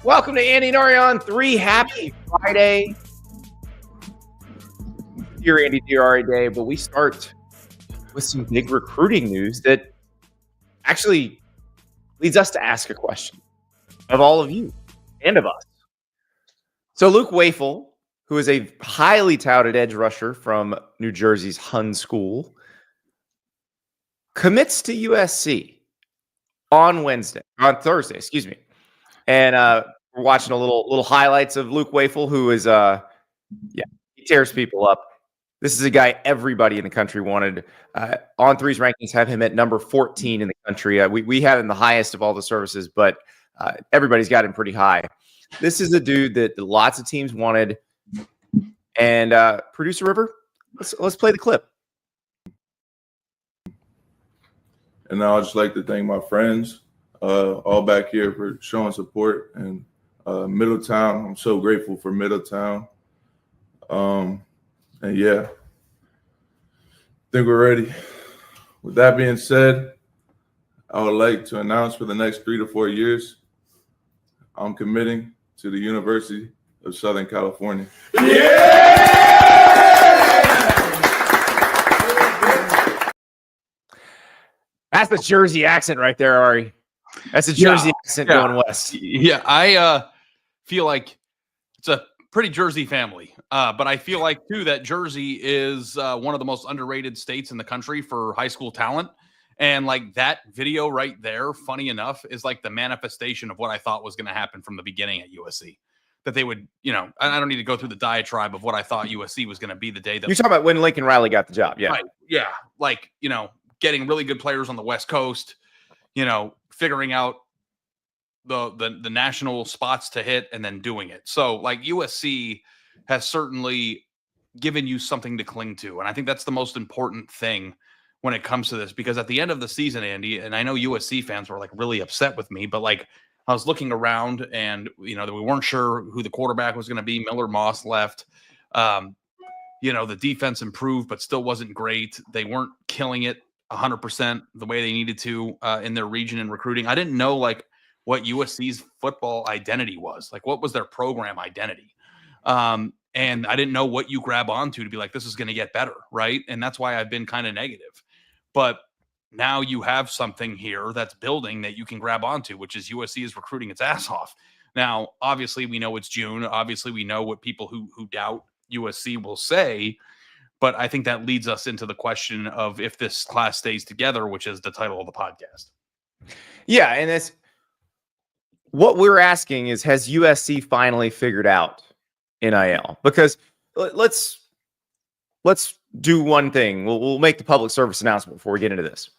Welcome to Andy and Ari on 3. Happy Friday. Dear Andy, dear Ari Day, but we start with some big recruiting news that actually leads us to ask a question of all of you and of us. So Luke Wafle, who is a highly touted edge rusher from New Jersey's Hun School, commits to USC on Thursday, excuse me. And we're watching a little highlights of Luke Wafle, who is he tears people up. This is a guy everybody in the country wanted. On Three's rankings have him at number 14 in the country. We have him the highest of all the services, but everybody's got him pretty high. This is a dude that lots of teams wanted. And Producer River, let's play the clip. And I'd just like to thank my friends all back here for showing support. And Middletown, I'm so grateful for Middletown. And yeah, I think we're ready. With that being said, I would like to announce for the next 3 to 4 years, I'm committing to the University of Southern California. Yeah! That's the Jersey accent right there, Ari. That's a Jersey accent going west. Yeah, I feel like it's a pretty Jersey family. But I feel like, too, that Jersey is one of the most underrated states in the country for high school talent. And, like, that video right there, funny enough, is like the manifestation of what I thought was going to happen from the beginning at USC. That they would, I don't need to go through the diatribe of what I thought USC was going to be the day that. You're talking about when Lincoln Riley got the job. Yeah. Right. Yeah. Like, getting really good players on the West Coast, figuring out the national spots to hit and then doing it. So, like, USC has certainly given you something to cling to. And I think that's the most important thing when it comes to this, because at the end of the season, Andy, and I know USC fans were like really upset with me, but like I was looking around and, we weren't sure who the quarterback was going to be. Miller Moss left. The defense improved, but still wasn't great. They weren't killing it 100% the way they needed to in their region and recruiting. I didn't know like what USC's football identity was. Like, what was their program identity? And I didn't know what you grab onto to be like, this is going to get better, right? And that's why I've been kind of negative. But now you have something here that's building that you can grab onto, which is USC is recruiting its ass off. Now, obviously, we know it's June. Obviously, we know what people who doubt USC will say. But I think that leads us into the question of if this class stays together, which is the title of the podcast. Yeah, and it's what we're asking is, has USC finally figured out NIL? Because let's do one thing. We'll make the public service announcement before we get into this.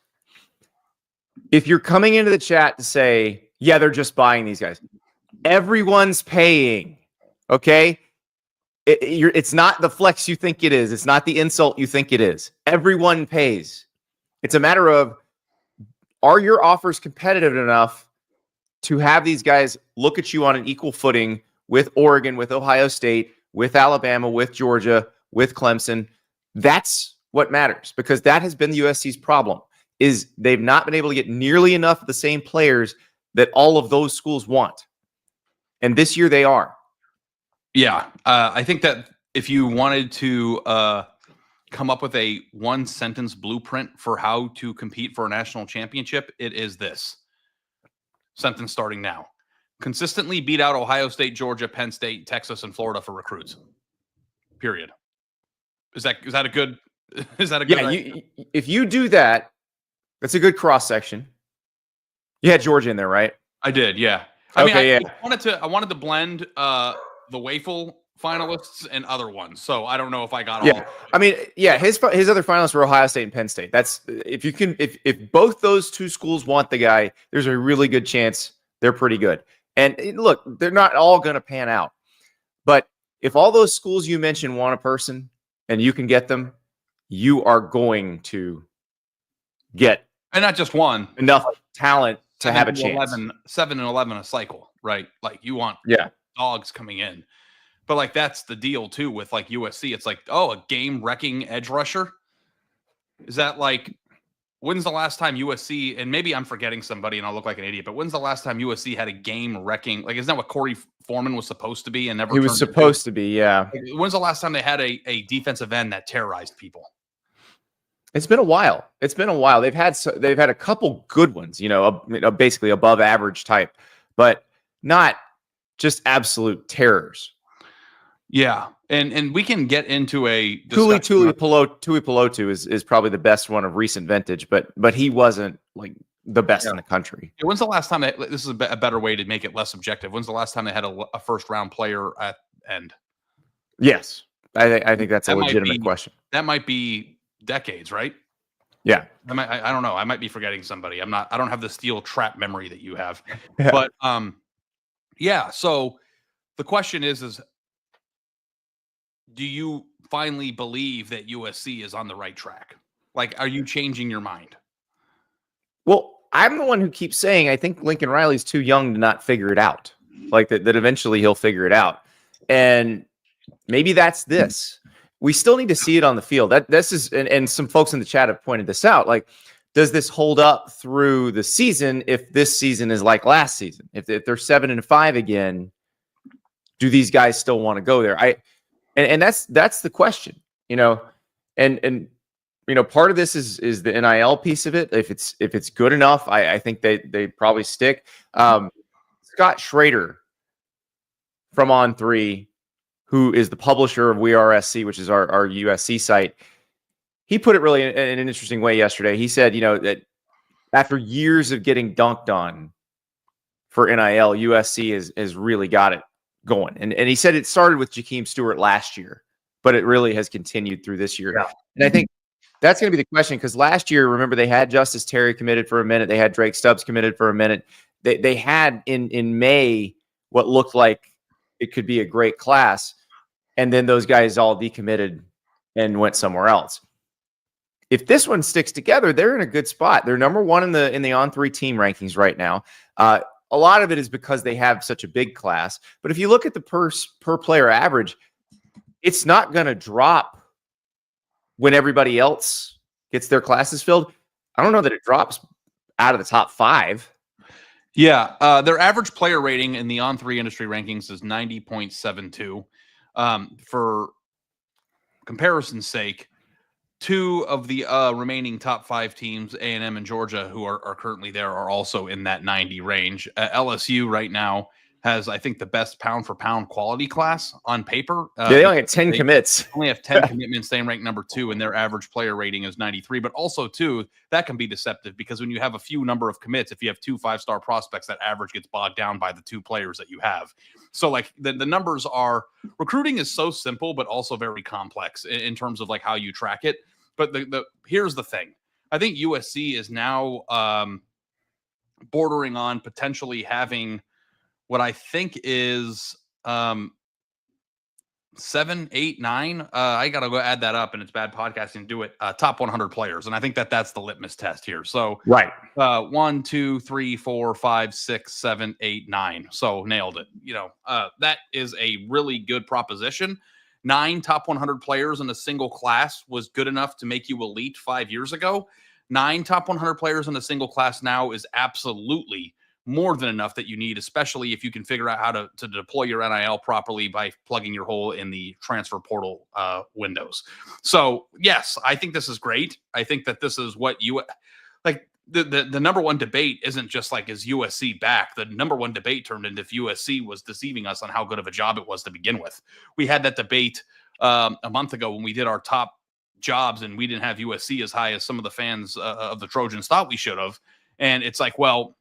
If you're coming into the chat to say, yeah, they're just buying these guys, everyone's paying, okay? It's not the flex you think it is. It's not the insult you think it is. Everyone pays. It's a matter of, are your offers competitive enough to have these guys look at you on an equal footing with Oregon, with Ohio State, with Alabama, with Georgia, with Clemson? That's what matters, because that has been the USC's problem, is they've not been able to get nearly enough of the same players that all of those schools want. And this year they are. Yeah, I think that if you wanted to come up with a one-sentence blueprint for how to compete for a national championship, it is this. Sentence starting now. Consistently beat out Ohio State, Georgia, Penn State, Texas, and Florida for recruits. Period. Is that a good? Yeah, if you do that, that's a good cross section. You had Georgia in there, right? I did, yeah. I wanted to blend the Wafle finalists and other ones, so I don't know if I got all. I mean, his other finalists were Ohio State and Penn State. That's if both those two schools want the guy, there's a really good chance they're pretty good. And look, they're not all going to pan out, but if all those schools you mentioned want a person and you can get them, you are going to get, and not just one, enough talent to have a chance. 7 and 11 a cycle, right? Like you want dogs coming in. But like that's the deal too with like USC. It's like, oh, a game wrecking edge rusher. Is that like when's the last time USC, and maybe I'm forgetting somebody and I'll look like an idiot, but when's the last time USC had a game wrecking? Like, isn't that what Corey Foreman was supposed to be and never He was supposed to be, yeah. Like, when's the last time they had a defensive end that terrorized people? It's been a while. It's been a while. They've had a couple good ones, basically above average type, but not just absolute terrors. Yeah, and we can get into a Tuipulotu is probably the best one of recent vintage, but he wasn't like the best in the country. When's the last time this is a better way to make it less subjective? When's the last time they had a first round player at end? Yes, I think that's a legitimate question. That might be decades, right? Yeah. I don't know. I might be forgetting somebody. I don't have the steel trap memory that you have. Yeah. But yeah, so the question is do you finally believe that USC is on the right track? Like, are you changing your mind? Well, I'm the one who keeps saying I think Lincoln Riley's too young to not figure it out. Like that eventually he'll figure it out. And maybe that's this. We still need to see it on the field. This is, and some folks in the chat have pointed this out. Like, does this hold up through the season if this season is like last season? If they're 7-5 again, do these guys still want to go there? And that's the question, and part of this is the NIL piece of it. If it's good enough, I think they probably stick. Scott Schrader from On3, who is the publisher of We Are SC, which is our USC site, he put it really in an interesting way yesterday. He said, that after years of getting dunked on for NIL, USC has really got it going. And he said it started with Jakeem Stewart last year, but it really has continued through this year. Yeah. And I think that's going to be the question, because last year, remember, they had Justice Terry committed for a minute. They had Drake Stubbs committed for a minute. They had in May what looked like it could be a great class. And then those guys all decommitted and went somewhere else. If this one sticks together, they're in a good spot. They're number one in the On3 team rankings right now. A lot of it is because they have such a big class. But if you look at the per player average, it's not going to drop when everybody else gets their classes filled. I don't know that it drops out of the top 5. Yeah, their average player rating in the On3 industry rankings is 90.72. For comparison's sake, 2 of the remaining top 5 teams, A&M and Georgia, who are currently there, are also in that 90 range. LSU right now has, I think, the best pound-for-pound quality class on paper. They only have 10 commits. Only have 10 commitments. They rank number 2, and their average player rating is 93. But also, too, that can be deceptive, because when you have a few number of commits, if you have 2 5-star prospects, that average gets bogged down by the 2 players that you have. So, like, the numbers are – recruiting is so simple, but also very complex in terms of, like, how you track it. But here's the thing. I think USC is now bordering on potentially having – what I think is 7, 8, 9. I got to go add that up, and it's bad podcasting to do it. Top 100 players. And I think that's the litmus test here. So, right. 1, 2, 3, 4, 5, 6, 7, 8, 9. So nailed it. That is a really good proposition. 9 top 100 players in a single class was good enough to make you elite 5 years ago. 9 top 100 players in a single class now is absolutely more than enough that you need, especially if you can figure out how to deploy your NIL properly by plugging your hole in the transfer portal windows. So, yes, I think this is great. I think that this is what the number one debate isn't just like, is USC back? The number one debate turned into if USC was deceiving us on how good of a job it was to begin with. We had that debate a month ago when we did our top jobs, and we didn't have USC as high as some of the fans of the Trojans thought we should have. And it's like, well,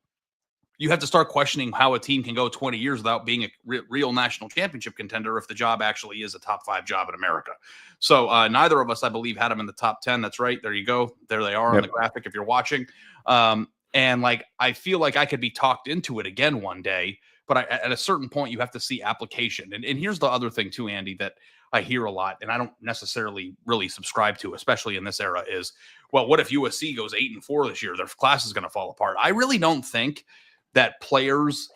you have to start questioning how a team can go 20 years without being a real national championship contender if the job actually is a top 5 job in America. So neither of us, I believe, had them in the top 10. That's right. There you go. There they are on the graphic if you're watching. And like, I feel like I could be talked into it again one day, but at a certain point, you have to see application. And here's the other thing too, Andy, that I hear a lot, and I don't necessarily really subscribe to, especially in this era, is, well, what if USC goes 8-4 this year? Their class is going to fall apart. I really don't think that players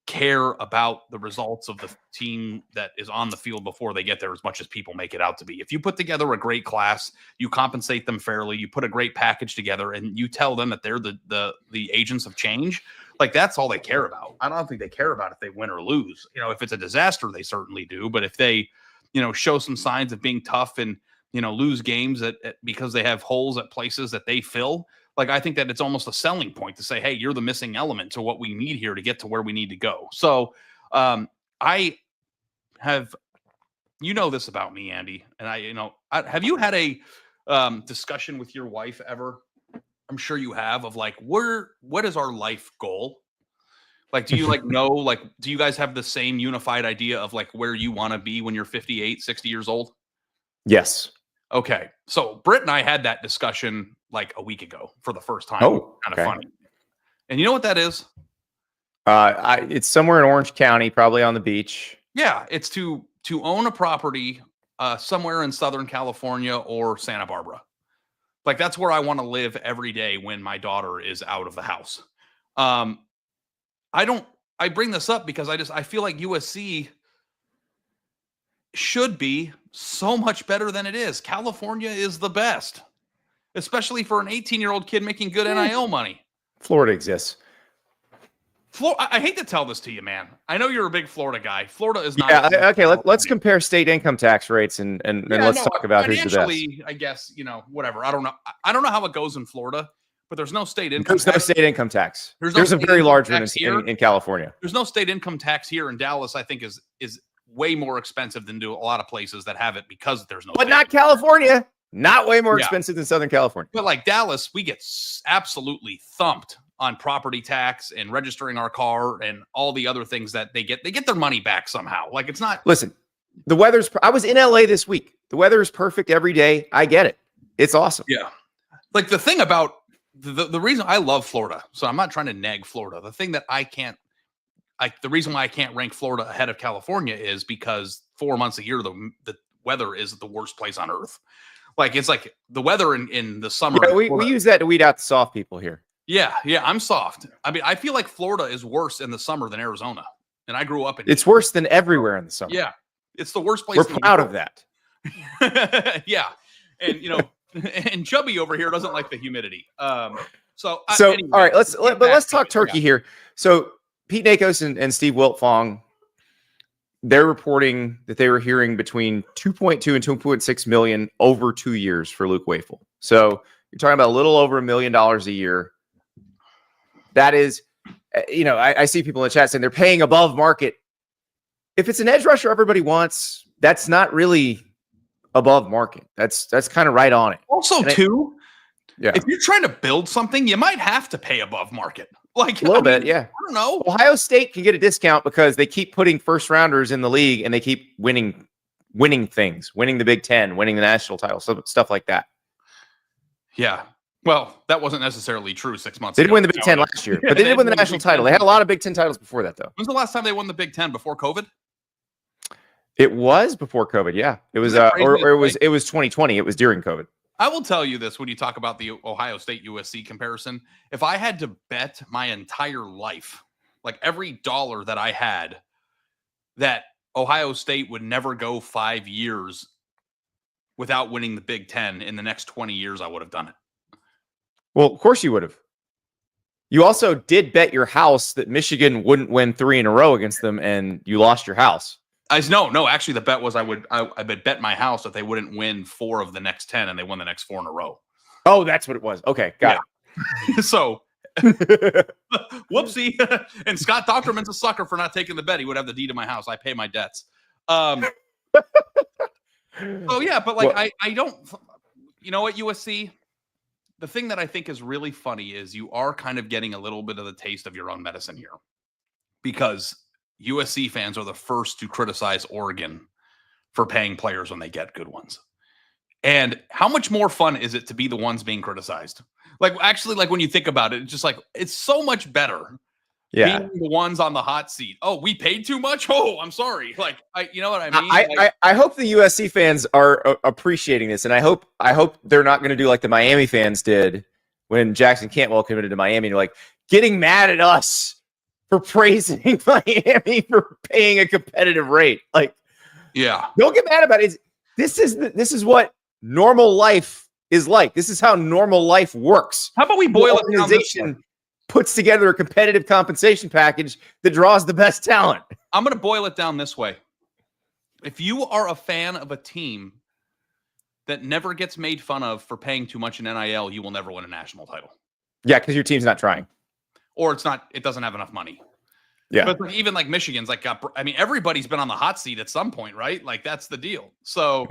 care about the results of the team that is on the field before they get there as much as people make it out to be. If you put together a great class, you compensate them fairly, you put a great package together, and you tell them that they're the agents of change, like that's all they care about. I don't think they care about if they win or lose. If it's a disaster, they certainly do. But if they, show some signs of being tough and, lose games because they have holes at places that they fill, like, I think that it's almost a selling point to say, hey, you're the missing element to what we need here to get to where we need to go. So I have, this about me, Andy, and have you had a discussion with your wife ever? I'm sure you have, of like, what is our life goal? Like, do you do you guys have the same unified idea of like where you want to be when you're 58, 60 years old? Yes. Okay. So Britt and I had that discussion like a week ago for the first time. Oh, kind okay. of funny. And you know what that is? It's somewhere in Orange County, probably on the beach. Yeah. It's to own a property somewhere in Southern California or Santa Barbara. Like, that's where I want to live every day when my daughter is out of the house. I bring this up because I feel like USC should be so much better than it is. California is the best, especially for an 18-year-old kid making good NIL money. Florida exists. I hate to tell this to you, man. I know you're a big Florida guy. Florida is not. Yeah. Okay. Let's compare state income tax rates and let's talk about who's the best. I guess, whatever. I don't know. I don't know how it goes in Florida, but there's no state income tax. There's no state income tax. There's a very large one in California. There's no state income tax here in Dallas. I think is way more expensive than do a lot of places that have it because there's no. But not California. Not way more expensive than Southern California. But like Dallas, we get absolutely thumped on property tax and registering our car and all the other things that they get their money back somehow. Like, it's not. Listen, the weather's. I was in LA this week. The weather is perfect every day. I get it. It's awesome. Yeah. Like, the thing about the reason I love Florida, so I'm not trying to nag Florida. The thing that the reason why I can't rank Florida ahead of California is because 4 months a year, the weather is the worst place on earth. Like, it's like the weather in the summer. Yeah, we use that to weed out the soft people here. Yeah, I'm soft. I mean, I feel like Florida is worse in the summer than Arizona. And I grew up in. It's worse than everywhere in the summer. Yeah, it's the worst place. We're proud of that. Yeah, and and Chubby over here doesn't like the humidity. Anyway, all right, let's talk Turkey here. So Pete Nakos and Steve Wiltfong, they're reporting that they were hearing between 2.2 and 2.6 million over 2 years for Luke Wafle. So you're talking about a little over $1 million a year. That is, I see people in the chat saying they're paying above market. If it's an edge rusher everybody wants, that's not really above market. That's kind of right on it. Also, if you're trying to build something, you might have to pay above market. Like, a little bit, yeah. I don't know. Ohio State can get a discount because they keep putting first rounders in the league and they keep winning things, winning the Big Ten, winning the national title, stuff like that. Yeah. Well, that wasn't necessarily true 6 months ago. They didn't win the Big Ten last year, but they did win the national title. They had a lot of Big Ten titles before that, though. When's the last time they won the Big Ten? Before COVID? It was before COVID, yeah. It was it was 2020. It was during COVID. I will tell you this when you talk about the Ohio State USC comparison. If I had to bet my entire life, like every dollar that I had, that Ohio State would never go 5 years without winning the Big Ten in the next 20 years, I would have done it. Well, of course you would have. You also did bet your house that Michigan wouldn't win 3 in a row against them, and you lost your house. No. Actually, the bet was I would bet my house that they wouldn't win 4 of the next 10, and they won the next 4 in a row. Oh, that's what it was. Okay, got it. So, whoopsie. And Scott Doctorman's a sucker for not taking the bet. He would have the deed to my house. I pay my debts. Oh yeah, but like I don't. You know what, USC? The thing that I think is really funny is you are kind of getting a little bit of the taste of your own medicine here, because USC fans are the first to criticize Oregon for paying players when they get good ones. And how much more fun is it to be the ones being criticized? Like, actually, like when you think about it, it's just like, it's so much better being the ones on the hot seat. Oh, we paid too much? Oh, I'm sorry. Like, you know what I mean? I hope the USC fans are appreciating this. And I hope they're not going to do like the Miami fans did when Jackson Cantwell committed to Miami. They're like getting mad at us for praising Miami for paying a competitive rate. Like, Yeah. don't get mad about it. This is what normal life is like. This is how normal life works. How about we boil it down this way? Organization puts together a competitive compensation package that draws the best talent. I'm going to boil it down this way. If you are a fan of a team that never gets made fun of for paying too much in NIL, you will never win a national title. Yeah, because your team's not trying. Or it doesn't have enough money. Yeah. But like, even like Michigan's like, everybody's been on the hot seat at some point, right? Like that's the deal. So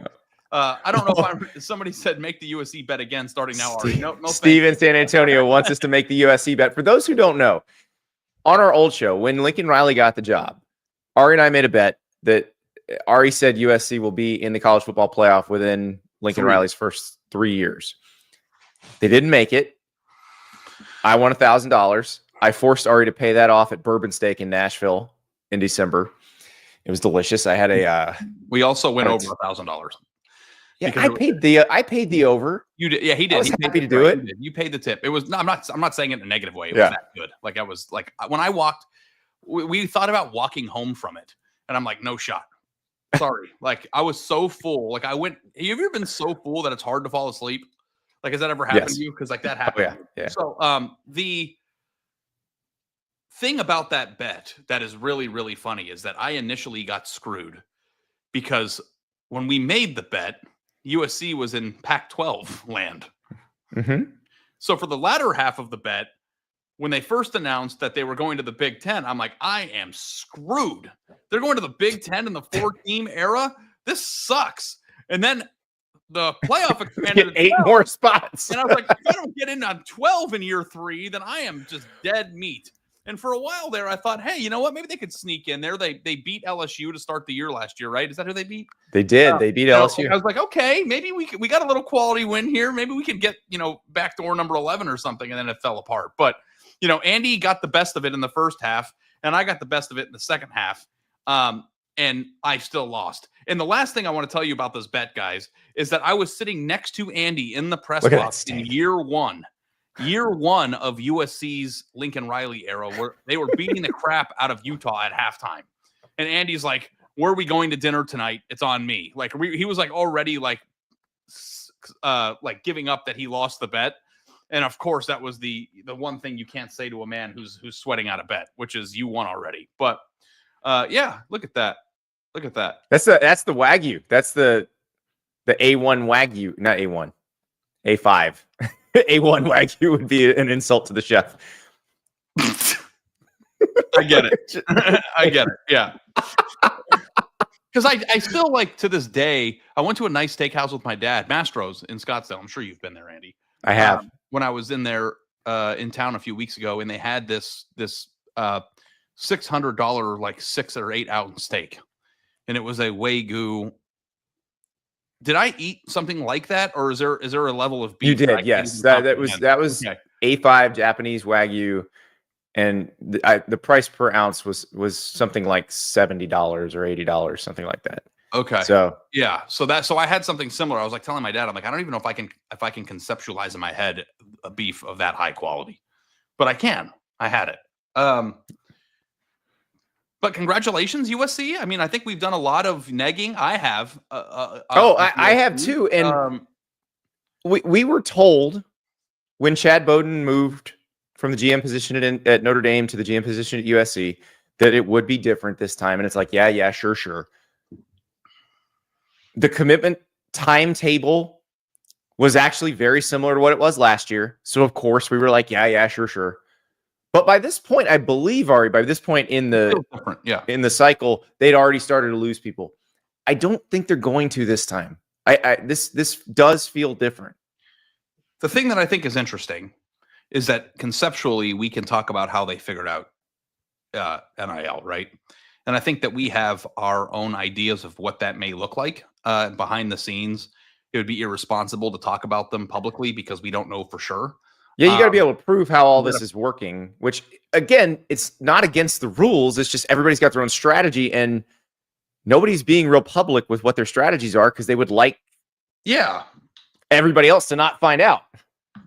I don't know if somebody said make the USC bet again starting now. Already. No, Steve in San Antonio wants us to make the USC bet. For those who don't know, on our old show, when Lincoln Riley got the job, Ari and I made a bet that Ari said USC will be in the college football playoff within Lincoln Riley's first 3 years. They didn't make it. I won $1,000. I forced Ari to pay that off at Bourbon Steak in Nashville in December. It was delicious. I had a. We also went over $1,000. Yeah, I paid the over. You did, yeah, he did. I was he happy to do it. You paid the tip. It was. No, I'm not saying it in a negative way. It was that good. Like I was like when I walked, we thought about walking home from it, and I'm like, no shot. Sorry. Like I was so full. Like I went. Have you ever been so full that it's hard to fall asleep? Like has that ever happened to you? Because like that happened. Oh, yeah. So the thing about that bet that is really, really funny is that I initially got screwed because when we made the bet, USC was in Pac-12 land. Mm-hmm. So for the latter half of the bet, when they first announced that they were going to the Big Ten, I'm like, I am screwed. They're going to the Big Ten in the 4-team era? This sucks. And then the playoff expanded to 8 more spots. And I was like, if I don't get in on 12 in year 3, then I am just dead meat. And for a while there, I thought, hey, you know what? Maybe they could sneak in there. They beat LSU to start the year last year, right? Is that who they beat? They did. They beat LSU. I was like, okay, maybe we got a little quality win here. Maybe we could get, backdoor number 11 or something. And then it fell apart. But, Andy got the best of it in the first half, and I got the best of it in the second half. And I still lost. And the last thing I want to tell you about this bet, guys, is that I was sitting next to Andy in the press box in year one of USC's Lincoln Riley era, where they were beating the crap out of Utah at halftime. And Andy's like, where are we going to dinner tonight? It's on me. Like he was like already like giving up that he lost the bet. And of course, that was the one thing you can't say to a man who's sweating out a bet, which is you won already. But yeah, look at that. Look at that. That's the Wagyu. That's the A1 Wagyu, not A1, A5. A1 Wagyu would be an insult to the chef. I get it. I get it. Yeah. Because I still like to this day, I went to a nice steakhouse with my dad, Mastro's in Scottsdale. I'm sure you've been there, Andy. I have. When I was in there in town a few weeks ago, and they had this $600 like 6 or 8 ounce steak, and it was a Wagyu. Did I eat something like that, or is there a level of beef? You did, yes. That was okay. A5 Japanese Wagyu, and the price per ounce was something like $70 or $80, something like that. Okay. So yeah, so I had something similar. I was like telling my dad, I'm like, I don't even know if I can conceptualize in my head a beef of that high quality, but I can. I had it. But congratulations, USC. I mean, I think we've done a lot of negging. I have. I have too. And we were told when Chad Bowden moved from the GM position at Notre Dame to the GM position at USC that it would be different this time. And it's like, yeah, sure. The commitment timetable was actually very similar to what it was last year. So, of course, we were like, yeah, sure. But by this point, I believe, Ari, by this point in the cycle, they'd already started to lose people. I don't think they're going to this time. This does feel different. The thing that I think is interesting is that conceptually we can talk about how they figured out NIL, right? And I think that we have our own ideas of what that may look like behind the scenes. It would be irresponsible to talk about them publicly because we don't know for sure. Yeah, you got to be able to prove how all this is working, which, again, it's not against the rules. It's just everybody's got their own strategy, and nobody's being real public with what their strategies are because they would like everybody else to not find out.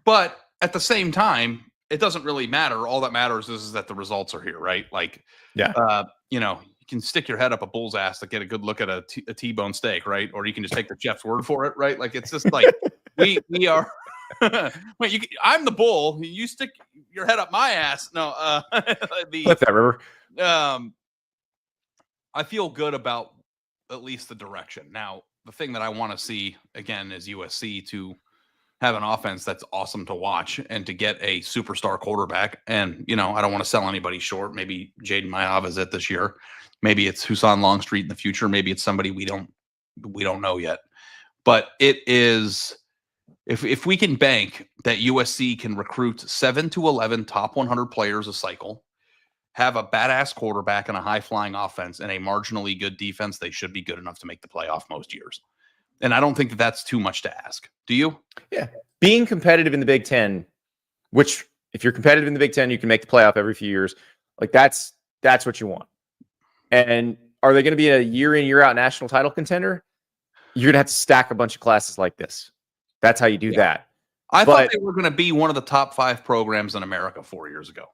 But at the same time, it doesn't really matter. All that matters is that the results are here, right? Like, Yeah. you know, you can stick your head up a bull's ass to get a good look at a T-bone steak, right? Or you can just take the chef's word for it, right? Like, it's just like we are. Wait, I'm the bull. You stick your head up my ass. No, Flip that, River. I feel good about at least the direction. Now, the thing that I want to see again is USC to have an offense that's awesome to watch and to get a superstar quarterback. And, you know, I don't want to sell anybody short. Maybe Jaden Mayav is it this year. Maybe it's Husan Longstreet in the future. Maybe it's somebody we don't know yet. But it is, if we can bank that USC can recruit 7 to 11 top 100 players a cycle, have a badass quarterback and a high-flying offense and a marginally good defense, they should be good enough to make the playoff most years. And I don't think that that's too much to ask. Do you? Yeah. Being competitive in the Big Ten, which if you're competitive in the Big Ten, you can make the playoff every few years. Like that's what you want. And are they going to be a year in, year out national title contender? You're going to have to stack a bunch of classes like this. That's how you do that. I thought they were going to be one of the top 5 programs in America 4 years ago.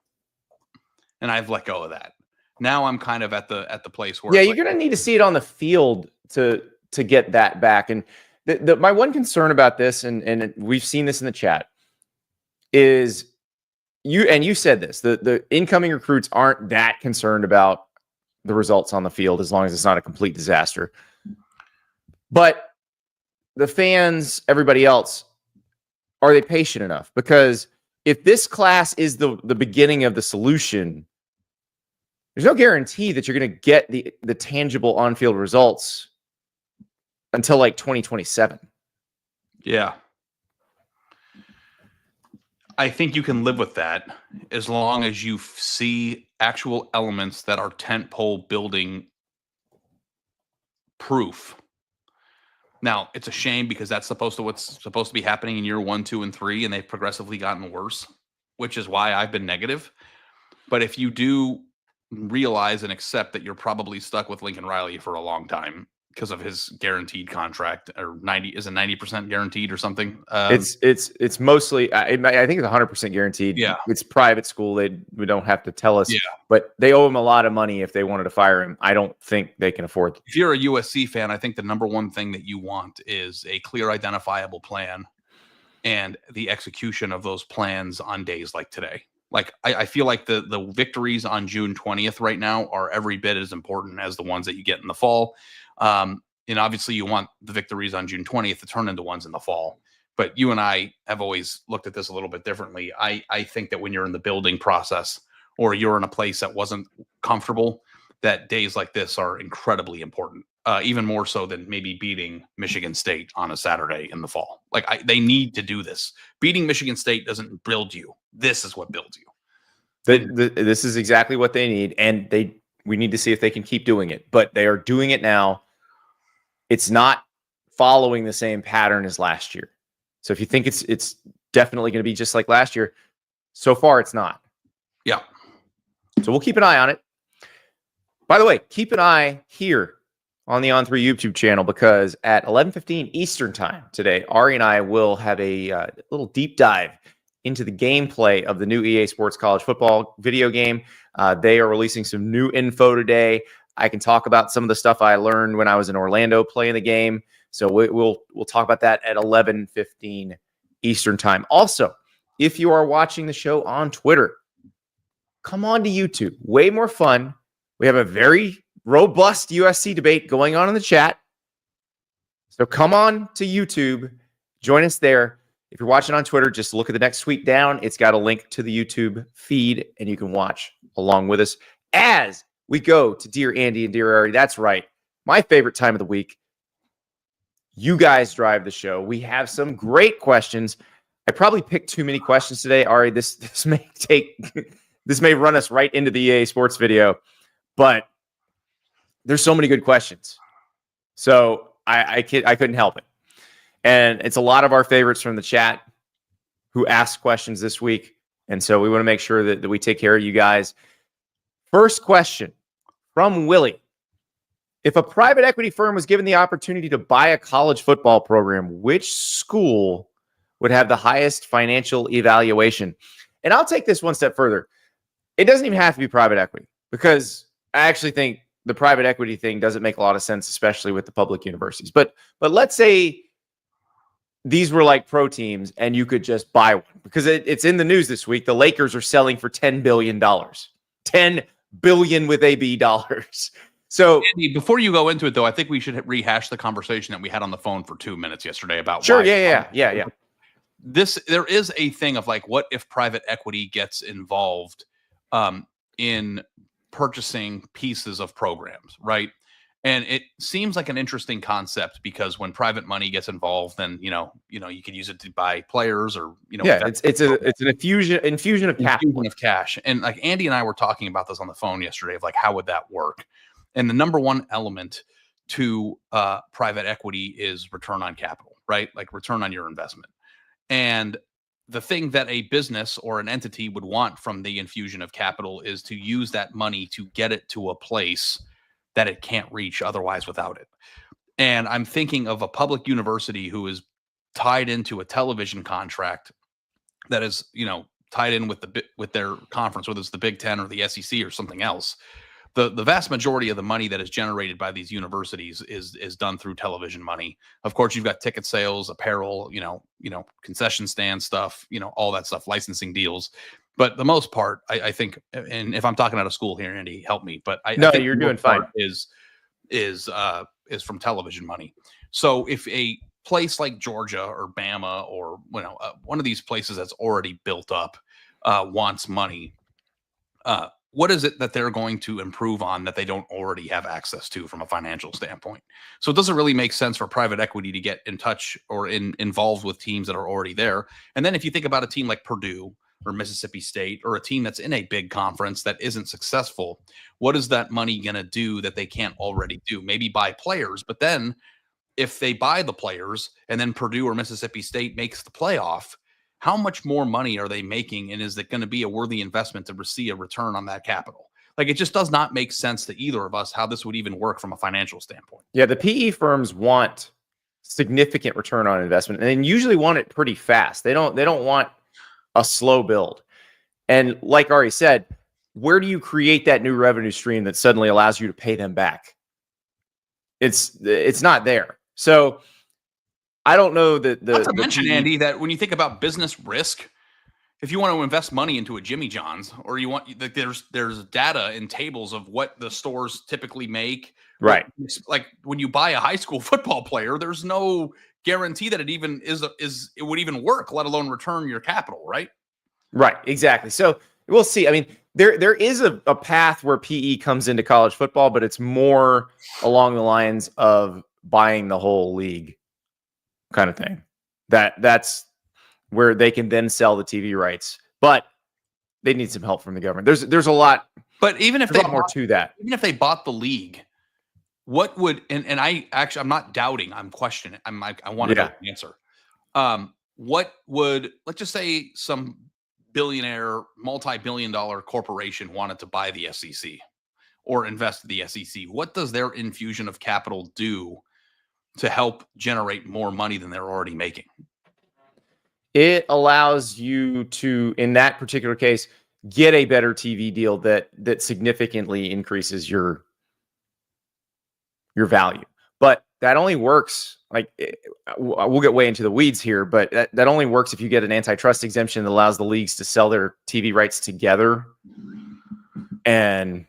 And I've let go of that. Now I'm kind of at the place where you're going to need to see it on the field to get that back. And my one concern about this, and we've seen this in the chat, is you said this, the incoming recruits aren't that concerned about the results on the field as long as it's not a complete disaster. But the fans, everybody else, are they patient enough? Because if this class is the beginning of the solution, there's no guarantee that you're going to get the tangible on-field results until like 2027. Yeah. I think you can live with that as long as you see actual elements that are tentpole building proof. Now, it's a shame because that's what's supposed to be happening in year 1, 2, and 3, and they've progressively gotten worse, which is why I've been negative. But if you do realize and accept that you're probably stuck with Lincoln Riley for a long time because of his guaranteed contract, or 90% guaranteed or something. It's mostly, I think it's 100% guaranteed. Yeah. It's private school. We don't have to tell us, yeah. But they owe him a lot of money if they wanted to fire him. I don't think they can afford it. If you're a USC fan, I think the number one thing that you want is a clear, identifiable plan and the execution of those plans on days like today. Like, I feel like the victories on June 20th right now are every bit as important as the ones that you get in the fall. And obviously you want the victories on June 20th to turn into ones in the fall. But you and I have always looked at this a little bit differently. I think that when you're in the building process or you're in a place that wasn't comfortable, that days like this are incredibly important, even more so than maybe beating Michigan State on a Saturday in the fall. Like, they need to do this. Beating Michigan State doesn't build you. This is what builds you. This is exactly what they need, and we need to see if they can keep doing it. But they are doing it now. It's not following the same pattern as last year. So if you think it's definitely going to be just like last year, so far it's not. Yeah. So we'll keep an eye on it. By the way, keep an eye here on the On3 YouTube channel, because at 11:15 Eastern time today, Ari and I will have a little deep dive into the gameplay of the new EA Sports College Football video game. They are releasing some new info today. I can talk about some of the stuff I learned when I was in Orlando playing the game. So we'll talk about that at 11:15 Eastern time. Also, if you are watching the show on Twitter, come on to YouTube. Way more fun. We have a very robust USC debate going on in the chat. So come on to YouTube. Join us there. If you're watching on Twitter, just look at the next tweet down. It's got a link to the YouTube feed, and you can watch along with us as we go to Dear Andy and Dear Ari. That's right. My favorite time of the week. You guys drive the show. We have some great questions. I probably picked too many questions today. Ari, this may run us right into the EA Sports video, but there's so many good questions. So I couldn't help it. And it's a lot of our favorites from the chat who asked questions this week. And so we want to make sure that we take care of you guys. First question from Willie. If a private equity firm was given the opportunity to buy a college football program, which school would have the highest financial evaluation? And I'll take this one step further. It doesn't even have to be private equity, because I actually think the private equity thing doesn't make a lot of sense, especially with the public universities. But let's say these were like pro teams and you could just buy one, because it's in the news this week. The Lakers are selling for $10 billion. $10 billion with AB dollars. So Andy, before you go into it, though, I think we should rehash the conversation that we had on the phone for 2 minutes yesterday about sure, why. Yeah. There is a thing of like, what if private equity gets involved in purchasing pieces of programs, right? And it seems like an interesting concept, because when private money gets involved, then you could use it to buy players, or it's an infusion of capital. Of cash. And like Andy and I were talking about this on the phone yesterday of like, how would that work? And the number one element to private equity is return on capital, right? Like return on your investment. And the thing that a business or an entity would want from the infusion of capital is to use that money to get it to a place that it can't reach otherwise without it. And I'm thinking of a public university who is tied into a television contract that is, tied in with their conference, whether it's the Big Ten or the SEC or something else. The vast majority of the money that is generated by these universities is done through television money. Of course, you've got ticket sales, apparel, concession stand stuff, all that stuff, licensing deals. But the most part, I think, and if I'm talking out of school here, Andy, help me. But I think you're doing fine. Is from television money. So if a place like Georgia or Bama or one of these places that's already built up wants money, what is it that they're going to improve on that they don't already have access to from a financial standpoint? So it doesn't really make sense for private equity to get in touch or involved with teams that are already there. And then if you think about a team like Purdue or Mississippi State, or a team that's in a big conference that isn't successful, what is that money going to do that they can't already do? Maybe buy players, but then if they buy the players and then Purdue or Mississippi State makes the playoff, how much more money are they making? And is it going to be a worthy investment to receive a return on that capital? Like, it just does not make sense to either of us how this would even work from a financial standpoint. Yeah, the PE firms want significant return on investment, and they usually want it pretty fast. They don't want a slow build. And like Ari said, where do you create that new revenue stream that suddenly allows you to pay them back? It's not there. So I don't know that not to mention, Andy, that when you think about business risk, if you want to invest money into a Jimmy John's, or you want, like, there's data and tables of what the stores typically make. Right. Like when you buy a high school football player, there's no guarantee that it even it would even work, let alone return your capital, right? Right, exactly. So we'll see. I mean, there is a path where PE comes into college football, but it's more along the lines of buying the whole league kind of thing. That's where they can then sell the TV rights, but they need some help from the government. There's a lot, but even if they more to that, even if they bought the league, what would, and I'm not doubting, I'm questioning. I want to know the answer. What would, let's just say some billionaire, multi-billion-dollar corporation wanted to buy the SEC or invest in the SEC? What does their infusion of capital do to help generate more money than they're already making? It allows you to, in that particular case, get a better TV deal that significantly increases your value. But that only works, like, we'll get way into the weeds here, but that only works if you get an antitrust exemption that allows the leagues to sell their TV rights together. And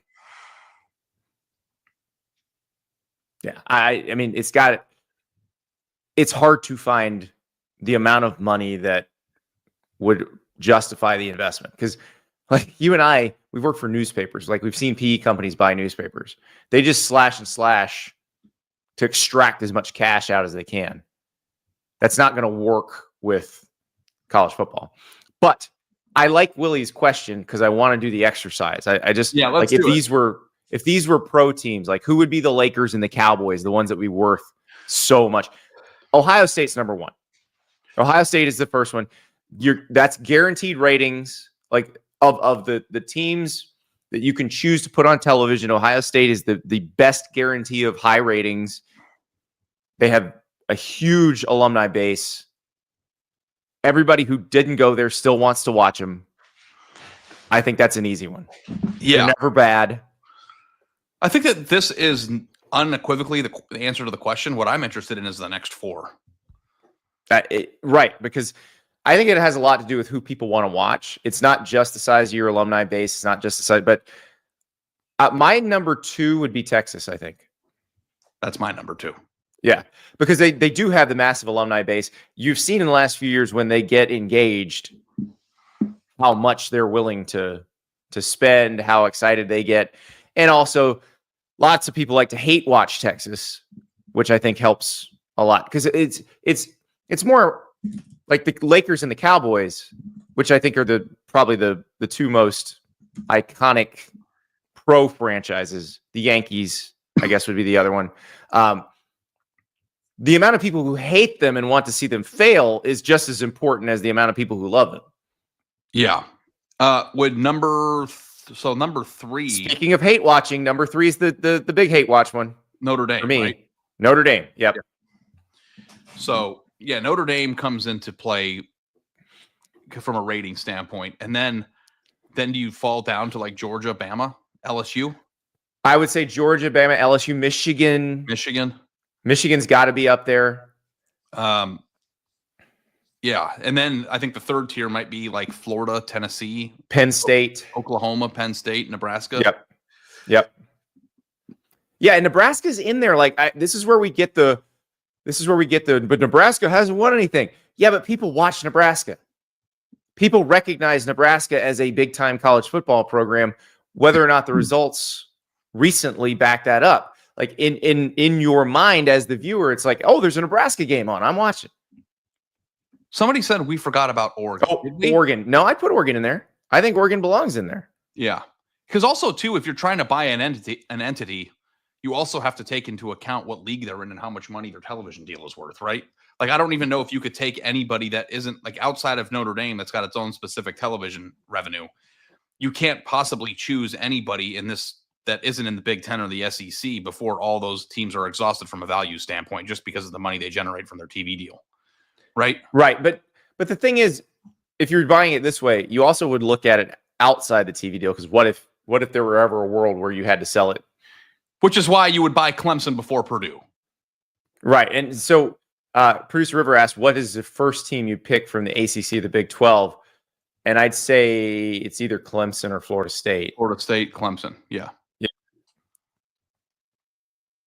yeah, I mean, it's hard to find the amount of money that would justify the investment, because like you and I, we've worked for newspapers. Like, we've seen PE companies buy newspapers. They just slash and slash to extract as much cash out as they can. That's not going to work with college football. But I like Willie's question because I want to do the exercise. I just, like, if these were pro teams, like, who would be the Lakers and the Cowboys, the ones that we worth so much? Ohio State's number one. Ohio State is the first one. That's guaranteed ratings. Like, of the teams that you can choose to put on television, Ohio State is the best guarantee of high ratings. They have a huge alumni base. Everybody who didn't go there still wants to watch them. I think that's an easy one. Yeah. They're never bad. I think that this is unequivocally the answer to the question. What I'm interested in is the next 4. Right, because I think it has a lot to do with who people want to watch. It's not just the size of your alumni base. It's not just the size, but my number 2 would be Texas, I think. That's my number 2. Yeah, because they do have the massive alumni base. You've seen in the last few years when they get engaged, how much they're willing to spend, how excited they get. And also, lots of people like to hate watch Texas, which I think helps a lot because it's more like the Lakers and the Cowboys, which I think are probably the 2 most iconic pro franchises. The Yankees, I guess, would be the other one. The amount of people who hate them and want to see them fail is just as important as the amount of people who love them. Yeah. Would number 3. Speaking of hate watching, number 3 is the big hate watch one. Notre Dame, for me. right? Notre Dame. Yep. So yeah, Notre Dame comes into play from a rating standpoint, and then do you fall down to like Georgia, Bama, LSU? I would say Georgia, Bama, LSU, Michigan. Michigan's got to be up there. Yeah, and then I think the 3rd tier might be like Florida, Tennessee, Penn State, Oklahoma, Penn State, Nebraska. Yep. Yeah, and Nebraska's in there. Like this is where we get the. But Nebraska hasn't won anything. Yeah, but people watch Nebraska. People recognize Nebraska as a big time college football program, whether or not the results recently back that up. Like in your mind as the viewer, it's like, oh, there's a Nebraska game on. I'm watching. Somebody said we forgot about Oregon. Oh, Oregon. No, I'd put Oregon in there. I think Oregon belongs in there. Yeah. Because also, too, if you're trying to buy an entity, you also have to take into account what league they're in and how much money their television deal is worth, right? Like, I don't even know if you could take anybody that isn't, like, outside of Notre Dame that's got its own specific television revenue. You can't possibly choose anybody in this that isn't in the Big Ten or the SEC before all those teams are exhausted from a value standpoint just because of the money they generate from their TV deal. Right. But the thing is, if you're buying it this way, you also would look at it outside the TV deal. Because what if there were ever a world where you had to sell it? Which is why you would buy Clemson before Purdue. Right. And so Producer River asked, what is the first team you pick from the ACC, the Big 12? And I'd say it's either Clemson or Florida State. Florida State, Clemson. Yeah.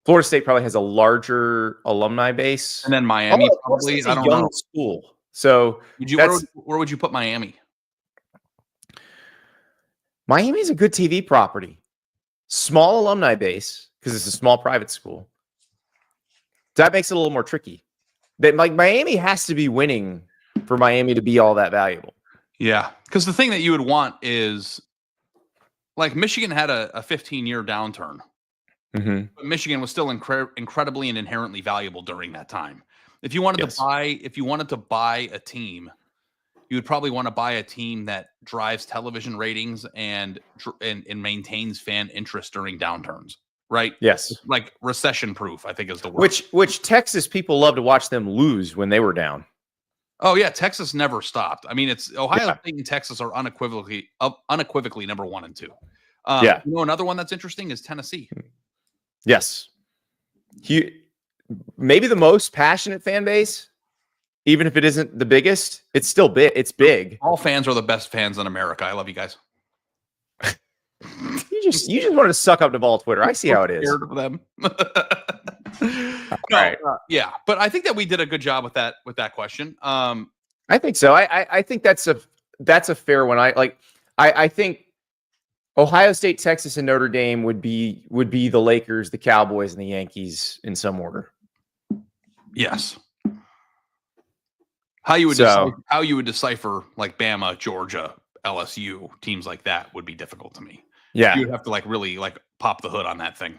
Florida State probably has a larger alumni base. And then Miami, probably. I don't know. School. So where would you put Miami? Miami's a good TV property. Small alumni base because it's a small private school. That makes it a little more tricky. But like Miami has to be winning for Miami to be all that valuable. Yeah, because the thing that you would want is like Michigan had a 15-year downturn. Mm-hmm. But Michigan was still incredibly and inherently valuable during that time. If you wanted to buy a team, you would probably want to buy a team that drives television ratings and maintains fan interest during downturns, right? Yes. Like recession proof, I think is the word. Which Texas people love to watch them lose when they were down. Oh yeah, Texas never stopped. I mean, it's Ohio State and Texas are unequivocally number 1 and 2. You know, another one that's interesting is Tennessee. Yes. Maybe the most passionate fan base, even if it isn't the biggest, it's still big. It's big. All fans are the best fans in America. I love you guys. You just wanted to suck up to Vol Twitter. I see how it is. Scared of them. Right. Yeah, but I think that we did a good job with that question. I think so. I think that's a fair one. I think Ohio State, Texas, and Notre Dame would be the Lakers, the Cowboys, and the Yankees in some order. Yes. How you would decipher like Bama, Georgia, LSU, teams like that would be difficult to me. Yeah, you would have to like really like pop the hood on that thing.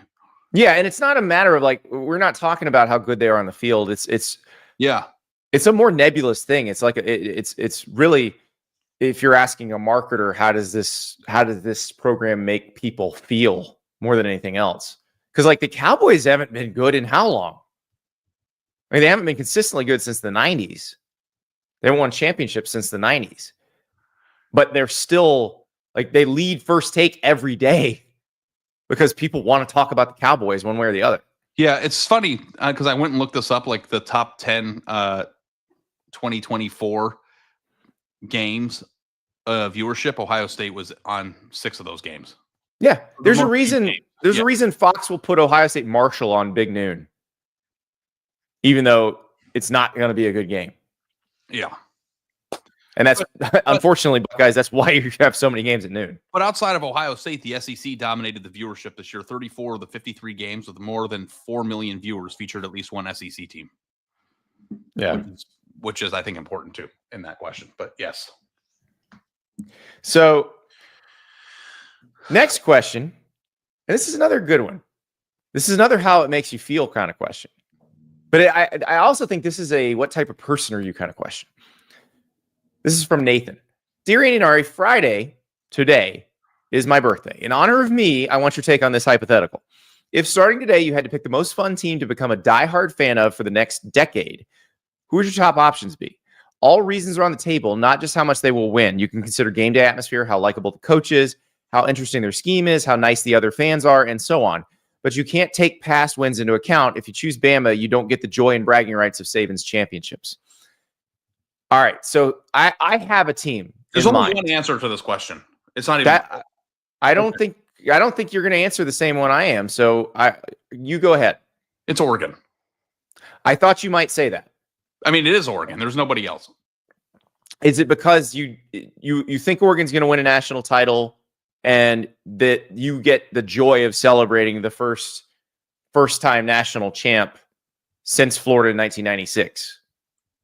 Yeah, and it's not a matter of like we're not talking about how good they are on the field. It's a more nebulous thing. It's like it's really, if you're asking a marketer, how does this program make people feel more than anything else? Because like the Cowboys haven't been good in how long? I mean, they haven't been consistently good since the 90s. They haven't won championships since the 90s. But they're still Like they lead First Take every day because people want to talk about the Cowboys one way or the other. Yeah, it's funny because I went and looked this up, like the top 10 2024 games viewership. Ohio State was on 6 of those games. Yeah, there's a most reason. games. There's Yeah. a reason Fox will put Ohio State Marshall on Big Noon, even though it's not going to be a good game. Yeah. And that's unfortunately, guys, that's why you have so many games at noon. But outside of Ohio State, the SEC dominated the viewership this year. 34 of the 53 games with more than 4 million viewers featured at least one SEC team. Yeah. Which is, I think, important too in that question. But yes. So next question, and this is another good one. This is another how it makes you feel kind of question. But I also think this is a what type of person are you kind of question. This is from Nathan. Dear Andy and Ari, Friday, today, is my birthday. In honor of me, I want your take on this hypothetical. If starting today you had to pick the most fun team to become a diehard fan of for the next decade, who would your top options be? All reasons are on the table, not just how much they will win. You can consider game day atmosphere, how likable the coach is, how interesting their scheme is, how nice the other fans are, and so on. But you can't take past wins into account. If you choose Bama, you don't get the joy and bragging rights of Saban's championships. All right, so I have a team. There's only one answer to this question. It's not even that. I don't think you're going to answer the same one I am. So you go ahead. It's Oregon. I thought you might say that. I mean, it is Oregon. There's nobody else. Is it because you think Oregon's going to win a national title and that you get the joy of celebrating the first time national champ since Florida in 1996?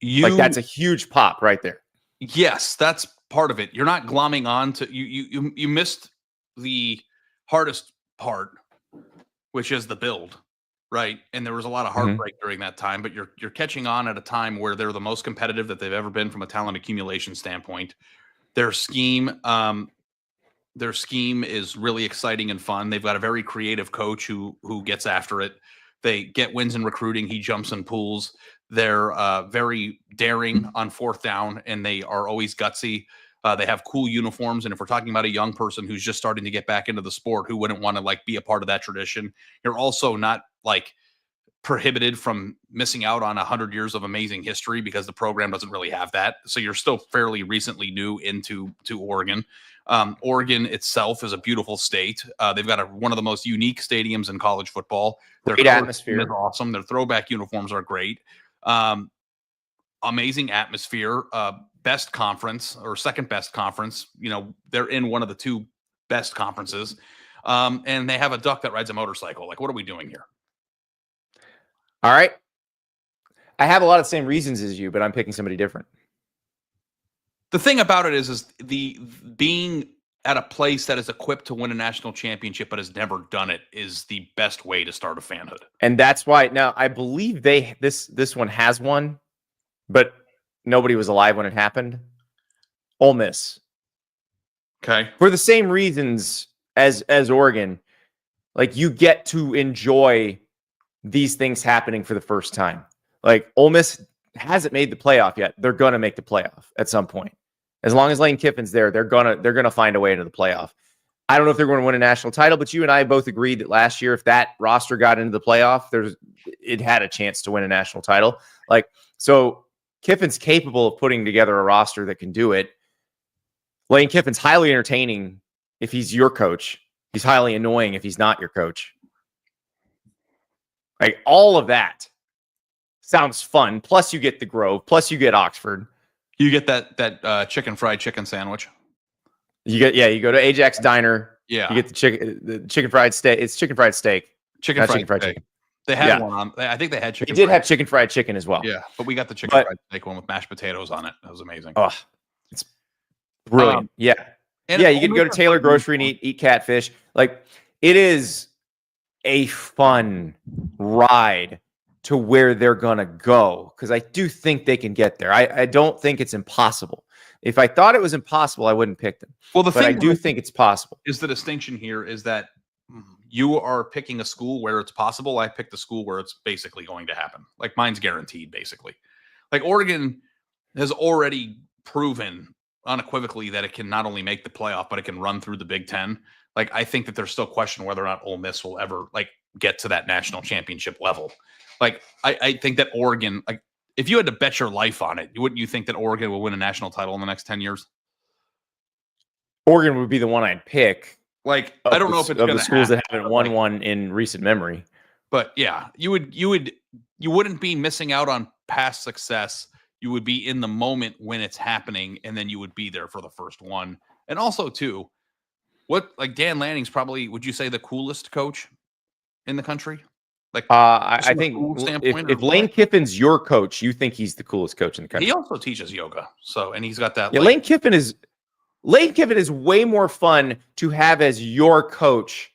Like that's a huge pop right there. Yes, that's part of it. You're not glomming on to you missed the hardest part, which is the build, right? And there was a lot of heartbreak during that time, but you're catching on at a time where they're the most competitive that they've ever been from a talent accumulation standpoint. Their scheme is really exciting and fun. They've got a very creative coach who gets after it. They get wins in recruiting. He jumps in pools. They're very daring on fourth down, and they are always gutsy. They have cool uniforms. And if we're talking about a young person who's just starting to get back into the sport, who wouldn't want to like be a part of that tradition? You're also not like prohibited from missing out on 100 years of amazing history because the program doesn't really have that. So you're still fairly recently new into Oregon. Oregon itself is a beautiful state. They've got one of the most unique stadiums in college football. Their great atmosphere is awesome. Their throwback uniforms are great. Amazing atmosphere. Best conference or second best conference. You know, they're in one of the 2 best conferences. And they have a duck that rides a motorcycle. Like, what are we doing here? All right. I have a lot of the same reasons as you, but I'm picking somebody different. The thing about it is the being at a place that is equipped to win a national championship but has never done it is the best way to start a fanhood. And that's why now I believe this one has one, but nobody was alive when it happened. Ole Miss. Okay. For the same reasons as Oregon, like you get to enjoy these things happening for the first time. Like Ole Miss hasn't made the playoff yet. They're going to make the playoff at some point. As long as Lane Kiffin's there, they're gonna find a way into the playoff. I don't know if they're going to win a national title, but you and I both agreed that last year, if that roster got into the playoff, it had a chance to win a national title. Like, so Kiffin's capable of putting together a roster that can do it. Lane Kiffin's highly entertaining if he's your coach. He's highly annoying if he's not your coach. Like all of that sounds fun. Plus you get the Grove. Plus you get Oxford. You get that fried chicken sandwich. You go to Ajax Diner. Yeah. You get the chicken fried steak. It's chicken fried steak. Chicken fried chicken. They had one on. I think they had chicken. They did have chicken fried chicken as well. Yeah, but we got the chicken fried steak one with mashed potatoes on it. That was amazing. Oh, it's brilliant. Yeah. And you can go to Taylor Grocery and eat catfish. Like it is a fun ride to where they're gonna go, because I do think they can get there. I don't think it's impossible. If I thought it was impossible, I wouldn't pick them. Well, but I do think it's possible. Is the distinction here is that you are picking a school where it's possible. I picked a school where it's basically going to happen. Like mine's guaranteed, basically. Like Oregon has already proven unequivocally that it can not only make the playoff, but it can run through the Big Ten. Like, I think that there's still question whether or not Ole Miss will ever like get to that national championship level. Like, I think that Oregon, like, if you had to bet your life on it, wouldn't you think that Oregon will win a national title in the next 10 years? Oregon would be the one I'd pick. Like, I don't know if it's of going the to schools happen, that haven't but, won like, one in recent memory. But yeah, you wouldn't be missing out on past success. You would be in the moment when it's happening, and then you would be there for the first one. And also, too, like Dan Lanning's probably, would you say, the coolest coach in the country? Like, I think if Lane Kiffin's your coach, you think he's the coolest coach in the country. He also teaches yoga, and he's got that. Yeah, Lane Kiffin is way more fun to have as your coach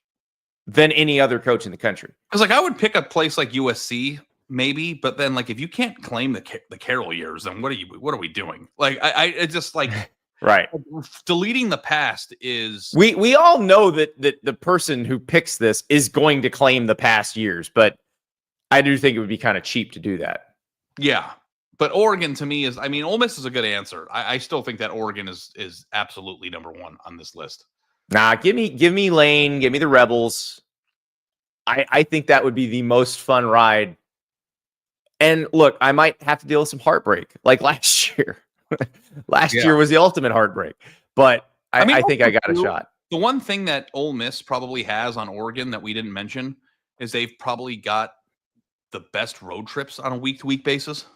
than any other coach in the country. Because like I would pick a place like USC maybe, but then like if you can't claim the Carroll years, then what are we doing? Like I just like right. Deleting the past is we all know that the person who picks this is going to claim the past years, but I do think it would be kind of cheap to do that. Yeah. But Oregon to me is, I mean, Ole Miss is a good answer. I still think that Oregon is absolutely number one on this list. Nah, give me Lane, give me the Rebels. I think that would be the most fun ride. And look, I might have to deal with some heartbreak like last year. Last year was the ultimate heartbreak. But I think I got a shot. The one thing that Ole Miss probably has on Oregon that we didn't mention is they've probably got the best road trips on a week-to-week basis.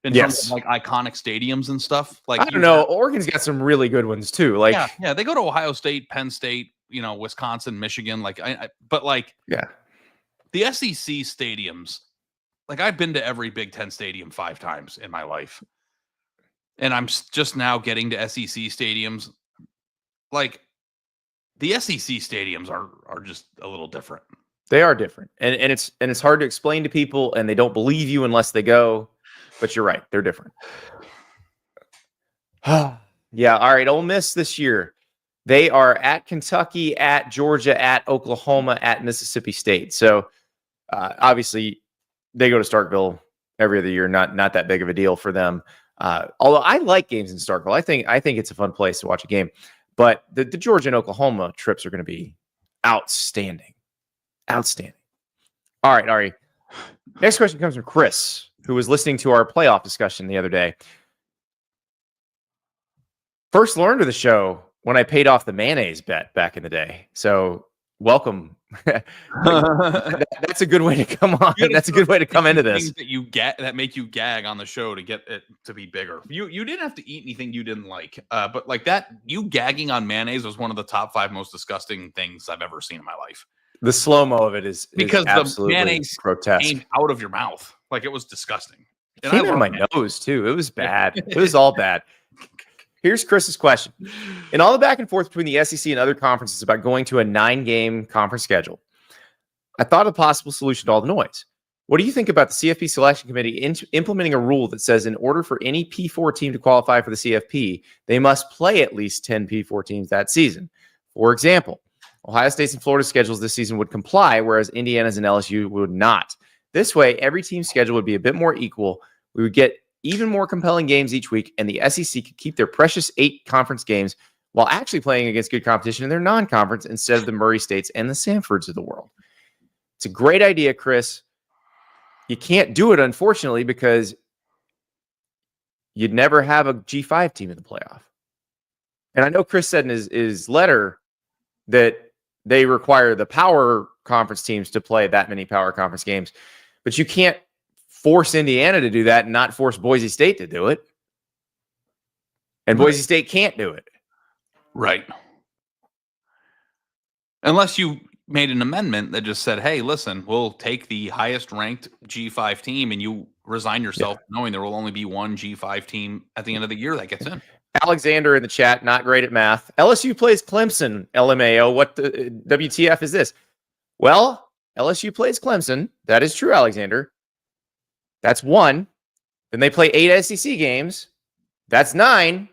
In terms of like iconic stadiums and stuff. Like I don't know, Oregon's got some really good ones too. Like yeah, they go to Ohio State, Penn State, Wisconsin, Michigan. Like but like the SEC stadiums. Like I've been to every Big Ten stadium 5 times in my life, and I'm just now getting to SEC stadiums. Like the SEC stadiums are just a little different. They are different, and it's hard to explain to people, and they don't believe you unless they go. But you're right. They're different. Yeah. All right. Ole Miss this year. They are at Kentucky, at Georgia, at Oklahoma, at Mississippi State. So obviously they go to Starkville every other year. Not that big of a deal for them. Although I like games in Starkville. I think it's a fun place to watch a game. But the Georgia and Oklahoma trips are going to be outstanding. Outstanding. All right, Ari. Next question comes from Chris, who was listening to our playoff discussion the other day. First learned of the show when I paid off the mayonnaise bet back in the day. So welcome. That's a good way to come on. That's a good way to come into this. That make you gag on the show to get it to be bigger. You didn't have to eat anything you didn't like, but like that, you gagging on mayonnaise was one of the top 5 most disgusting things I've ever seen in my life. The slow-mo of it is because absolutely the mayonnaise grotesque. Came out of your mouth. Like it was disgusting. It came out of my nose too. It was bad. It was all bad. Here's Chris's question. In all the back and forth between the SEC and other conferences about going to a 9-game conference schedule, I thought of a possible solution to all the noise. What do you think about the CFP selection committee implementing a rule that says in order for any P4 team to qualify for the CFP, they must play at least 10 P4 teams that season? For example, Ohio State's and Florida schedules this season would comply, whereas Indiana's and LSU would not. This way, every team's schedule would be a bit more equal. We would get even more compelling games each week, and the SEC could keep their precious 8 conference games while actually playing against good competition in their non-conference instead of the Murray States and the Samfords of the world. It's a great idea, Chris. You can't do it, unfortunately, because you'd never have a G5 team in the playoff. And I know Chris said in his letter that they require the power conference teams to play that many power conference games, but you can't force Indiana to do that and not force Boise State to do it. And Boise State can't do it. Right. Unless you made an amendment that just said, hey, listen, we'll take the highest ranked G5 team and you resign yourself knowing there will only be one G5 team at the end of the year that gets in. Alexander in the chat, not great at math. LSU plays Clemson, LMAO. What the WTF is this? Well, LSU plays Clemson. That is true, Alexander. That's 1. Then they play 8 SEC games. That's 9.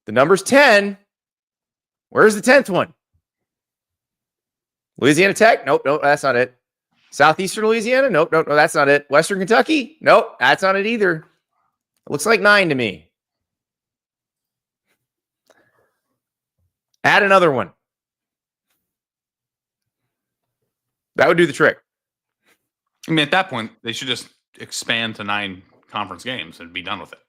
The number's 10. Where's the 10th one? Louisiana Tech? Nope, that's not it. Southeastern Louisiana? Nope, that's not it. Western Kentucky? Nope, that's not it either. It looks like 9 to me. Add another one. That would do the trick. I mean, at that point, they should just expand to 9 conference games and be done with it.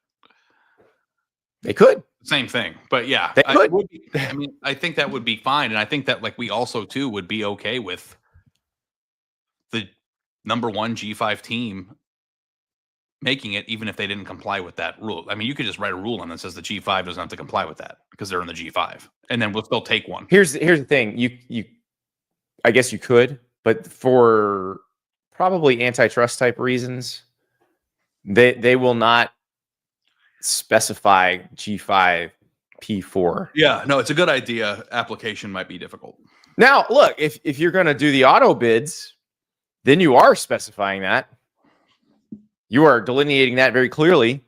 They could. Same thing. But yeah, They could. I mean, I think that would be fine. And I think that like we also too would be okay with the number 1 G5 team making it, even if they didn't comply with that rule. I mean, you could just write a rule on that says the G5 doesn't have to comply with that because they're in the G5, and then we'll still take one. Here's the thing. You I guess you could, but for probably antitrust type reasons, they will not specify G5 P4. Yeah, no, it's a good idea. Application might be difficult. Now, look, if you're going to do the auto bids, then you are specifying that. You are delineating that very clearly.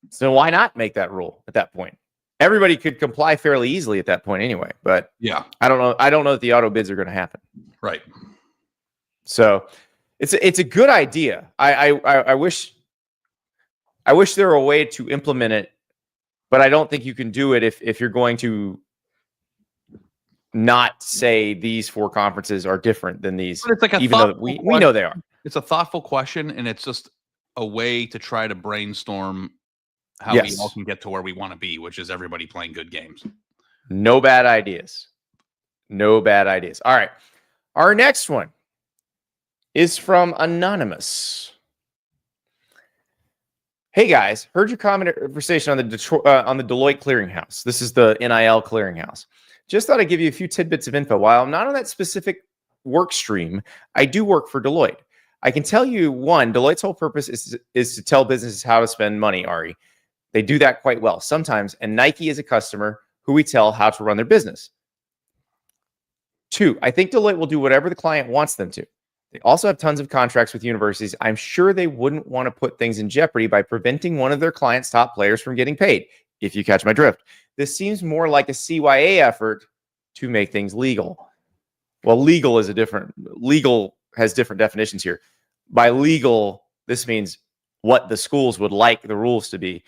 So why not make that rule at that point? Everybody could comply fairly easily at that point anyway. But yeah, I don't know. I don't know that the auto bids are going to happen. Right. So it's a good idea. I wish there were a way to implement it, but I don't think you can do it if you're going to not say these 4 conferences are different than these. But it's like even though we know they are. It's a thoughtful question, and it's just a way to try to brainstorm how we all can get to where we want to be, which is everybody playing good games. No bad ideas. No bad ideas. All right. Our next one is from Anonymous. Hey guys, heard your conversation on the Deloitte clearinghouse. This is the NIL clearinghouse. Just thought I'd give you a few tidbits of info. While I'm not on that specific work stream, I do work for Deloitte. I can tell you, one, Deloitte's whole purpose is to tell businesses how to spend money, Ari. They do that quite well sometimes, and Nike is a customer who we tell how to run their business. 2, I think Deloitte will do whatever the client wants them to. They also have tons of contracts with universities. I'm sure they wouldn't want to put things in jeopardy by preventing one of their clients' top players from getting paid, if you catch my drift. This seems more like a CYA effort to make things legal. Well, legal has different definitions here. By legal, this means what the schools would like the rules to be.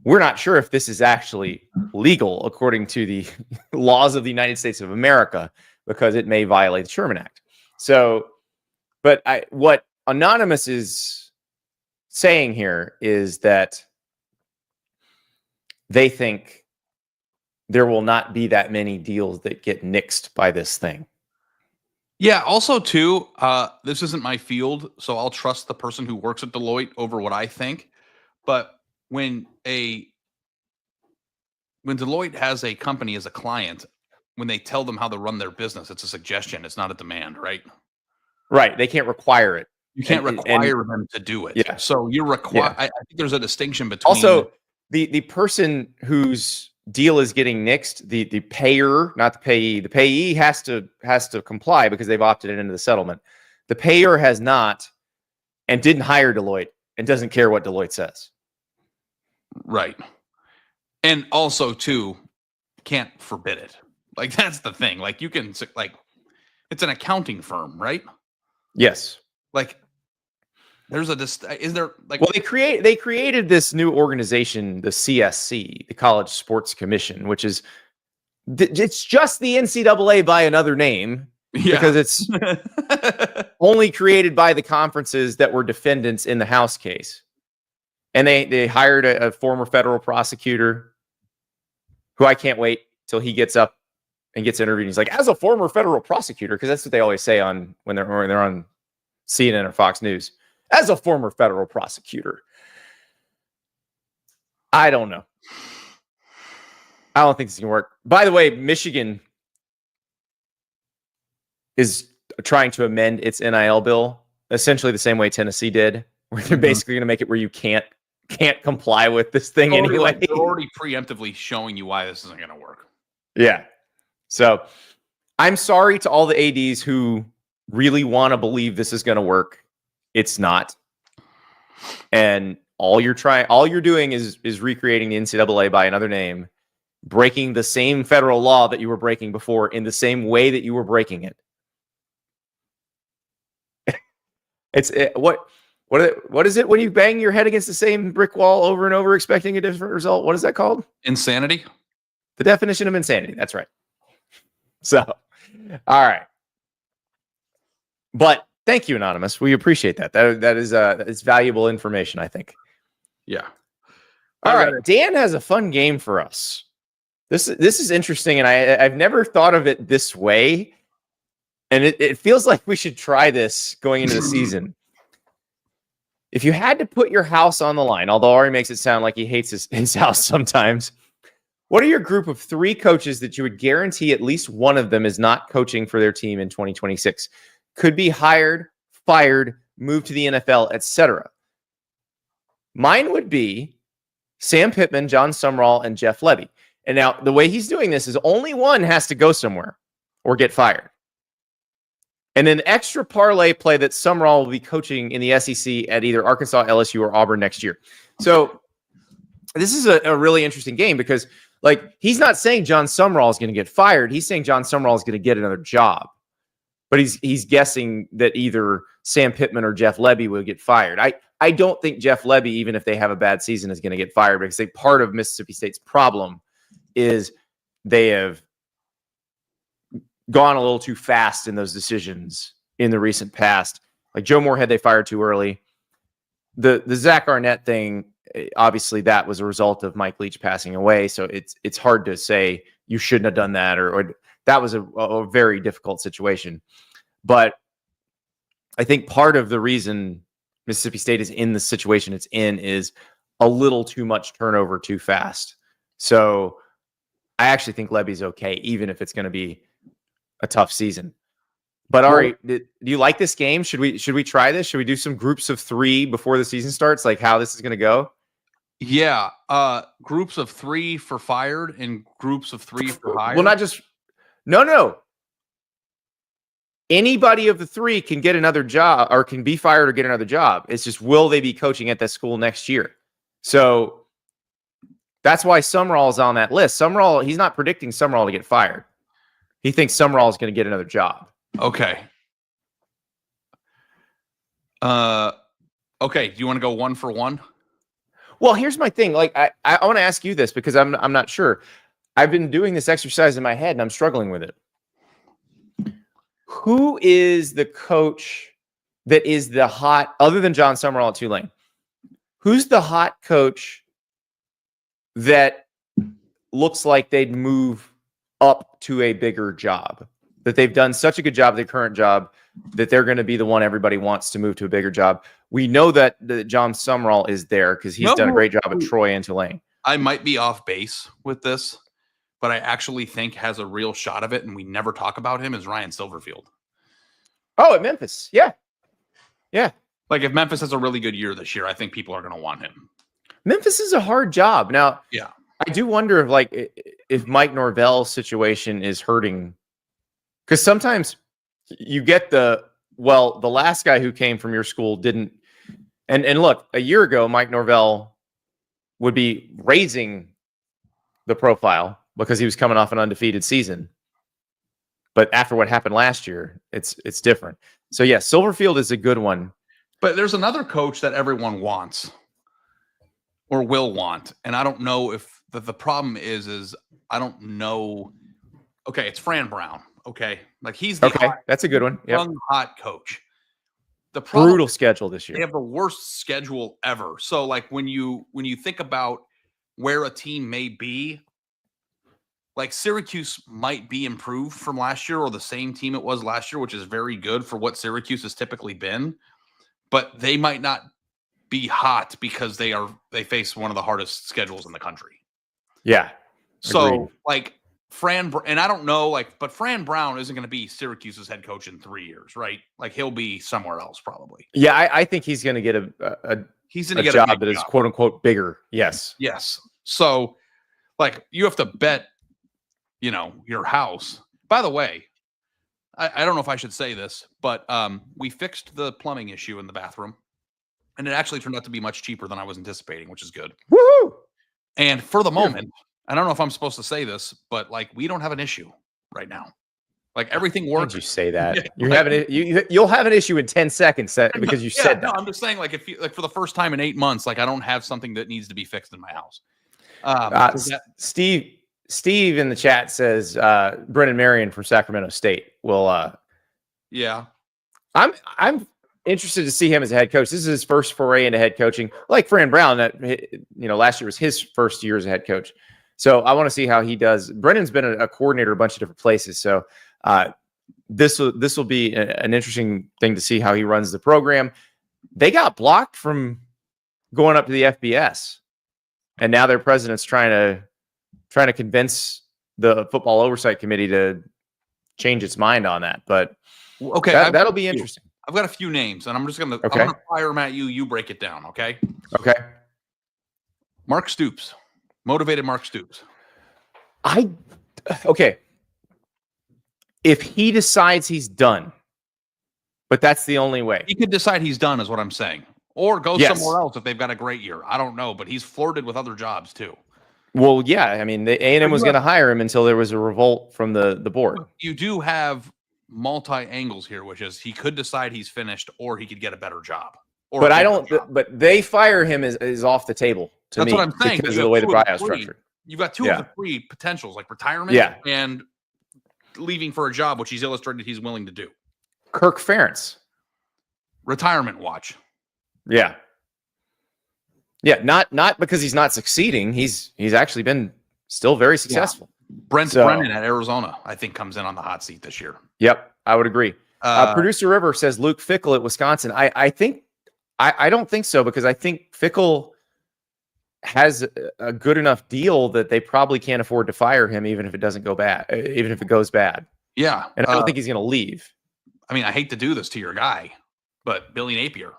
We're not sure if this is actually legal according to the laws of the United States of America, because it may violate the Sherman Act. So, but what Anonymous is saying here is that they think there will not be that many deals that get nixed by this thing. Yeah. Also, too, this isn't my field, so I'll trust the person who works at Deloitte over what I think. But when Deloitte has a company as a client, when they tell them how to run their business, it's a suggestion. It's not a demand, right? Right. They can't require it. You can't require them to do it. Yeah. So you're required. Yeah. I think there's a distinction between. Also, the person whose deal is getting nixed, the payer, not the payee. The payee has to comply because they've opted into the settlement. The payer has not, and didn't hire Deloitte, and doesn't care what Deloitte says. Right. And also, too, can't forbid it. Like, that's the thing. Like, you can, like, it's an accounting firm, right? Yes. Like, there's is there, like, well, they created this new organization, the CSC, the College Sports Commission, which is, it's just the NCAA by another name, because it's only created by the conferences that were defendants in the House case. And they hired a former federal prosecutor who I can't wait till he gets up and gets interviewed. He's like, as a former federal prosecutor, because that's what they always say when they're on CNN or Fox News. As a former federal prosecutor. I don't know. I don't think this can work. By the way, Michigan is trying to amend its NIL bill essentially the same way Tennessee did, where they're basically going to make it where you can't comply with this thing anyway. They're already preemptively showing you why this isn't going to work. Yeah. So I'm sorry to all the ADs who really want to believe this is going to work. It's not. And all you're doing is recreating the NCAA by another name, breaking the same federal law that you were breaking before in the same way that you were breaking it. What is it when you bang your head against the same brick wall over and over expecting a different result? What is that called? Insanity. The definition of insanity. That's right. So, all right. But thank you, Anonymous. We appreciate that. That is valuable information, I think. Yeah. All right. Dan has a fun game for us. This is interesting, and I've never thought of it this way. And it feels like we should try this going into the season. If you had to put your house on the line, although Ari makes it sound like he hates his house sometimes, what are your group of 3 coaches that you would guarantee at least one of them is not coaching for their team in 2026? Could be hired, fired, moved to the NFL, etc. Mine would be Sam Pittman, John Sumrall, and Jeff Lebby. And now the way he's doing this is only one has to go somewhere or get fired. And an extra parlay play that Sumrall will be coaching in the SEC at either Arkansas, LSU, or Auburn next year. So this is a really interesting game because, like, he's not saying John Sumrall is going to get fired. He's saying John Sumrall is going to get another job. But he's guessing that either Sam Pittman or Jeff Lebby will get fired. I don't think Jeff Lebby, even if they have a bad season, is going to get fired because part of Mississippi State's problem is they have gone a little too fast in those decisions in the recent past. Like Joe Moorhead, they fired too early. The Zach Arnett thing, obviously that was a result of Mike Leach passing away. So it's hard to say you shouldn't have done that or that was a very difficult situation. But I think part of the reason Mississippi State is in the situation it's in is a little too much turnover too fast. So I actually think Lebby's okay, even if it's going to be a tough season. But Ari, do you like this game? Should we try this? Should we do some groups of 3 before the season starts? Like how this is going to go? Yeah. Groups of 3 for fired and groups of 3 for hired. Well, not just no. Anybody of the 3 can get another job or can be fired or get another job. It's just, will they be coaching at that school next year? So that's why Sumrall is on that list. Sumrall, he's not predicting Sumrall to get fired. He thinks Sumrall is going to get another job. Okay. Okay. Do you want to go 1 for 1? Well, here's my thing. Like, I want to ask you this because I'm not sure. I've been doing this exercise in my head and I'm struggling with it. Who is the coach that is the hot, other than John Sumrall at Tulane? Who's the hot coach that looks like they'd move up to a bigger job? That they've done such a good job at their current job that they're going to be the one everybody wants to move to a bigger job. We know that John Sumrall is there because he's done a great job at Troy and Tulane. I might be off base with this, but I actually think has a real shot of it, and we never talk about him, is Ryan Silverfield. Oh, at Memphis. Yeah. Yeah. Like if Memphis has a really good year this year, I think people are going to want him. Memphis is a hard job. Now, yeah, I do wonder if Mike Norvell's situation is hurting. Because sometimes you get the last guy who came from your school didn't. And look, a year ago, Mike Norvell would be raising the profile because he was coming off an undefeated season. But after what happened last year, it's different. So, yeah, Silverfield is a good one. But there's another coach that everyone wants or will want. And I don't know if the problem is I don't know. Okay, it's Fran Brown. Okay. Like he's the that's a good one. Yep. Young, hot coach. The brutal schedule this year. They have the worst schedule ever. So like when you think about where a team may be, like Syracuse might be improved from last year or the same team it was last year, which is very good for what Syracuse has typically been, but they might not be hot because they face one of the hardest schedules in the country. Yeah. So agreed. Like and I don't know, but Fran Brown isn't going to be Syracuse's head coach in 3 years, right? Like he'll be somewhere else probably. Yeah, I think he's going to get a job that is quote unquote bigger. Yes. Yes. So like you have to bet, your house. By the way, I don't know if I should say this, but we fixed the plumbing issue in the bathroom, and it actually turned out to be much cheaper than I was anticipating, which is good. Woohoo! And for the moment, I don't know if I'm supposed to say this, but like we don't have an issue right now. Like everything works. Why'd you say that? You'll have an issue in 10 seconds because you said that. No, I'm just saying, like, if you for the first time in 8 months, like I don't have something that needs to be fixed in my house. Steve in the chat says Brennan Marion from Sacramento State will. Yeah. I'm interested to see him as a head coach. This is his first foray into head coaching. Like Fran Brown, that last year was his first year as a head coach. So I want to see how he does. Brennan's been a coordinator a bunch of different places. So this will be an interesting thing to see how he runs the program. They got blocked from going up to the FBS, and now their president's trying to convince the football oversight committee to change its mind on that. But okay, that'll be interesting. I've got a few names, and I'm gonna fire them at you. You break it down, okay? Okay. Mark Stoops, motivated Mark Stoops. Okay. If he decides he's done, but that's the only way. He could decide he's done, is what I'm saying, or go Yes. somewhere else if they've got a great year. I don't know, but he's flirted with other jobs too. Well, yeah. I mean, the A&M was going to hire him until there was a revolt from the board. You do have multi angles here, which is he could decide he's finished, or he could get a better job. But I don't. But they fire him is off the table to me. That's what I'm saying. Because of the way the buyout's structured. You've got two of the three potentials, like retirement and leaving for a job, which he's illustrated he's willing to do. Kirk Ferentz. Retirement watch. Yeah. Yeah, not because he's not succeeding. He's actually been still very successful. Brent Brennan at Arizona, I think, comes in on the hot seat this year. Yep, I would agree. Producer River says Luke Fickell at Wisconsin. I don't think so, because I think Fickell has a good enough deal that they probably can't afford to fire him, even if it doesn't go bad, even if it goes bad. Yeah, and I don't think he's going to leave. I mean, I hate to do this to your guy, but Billy Napier,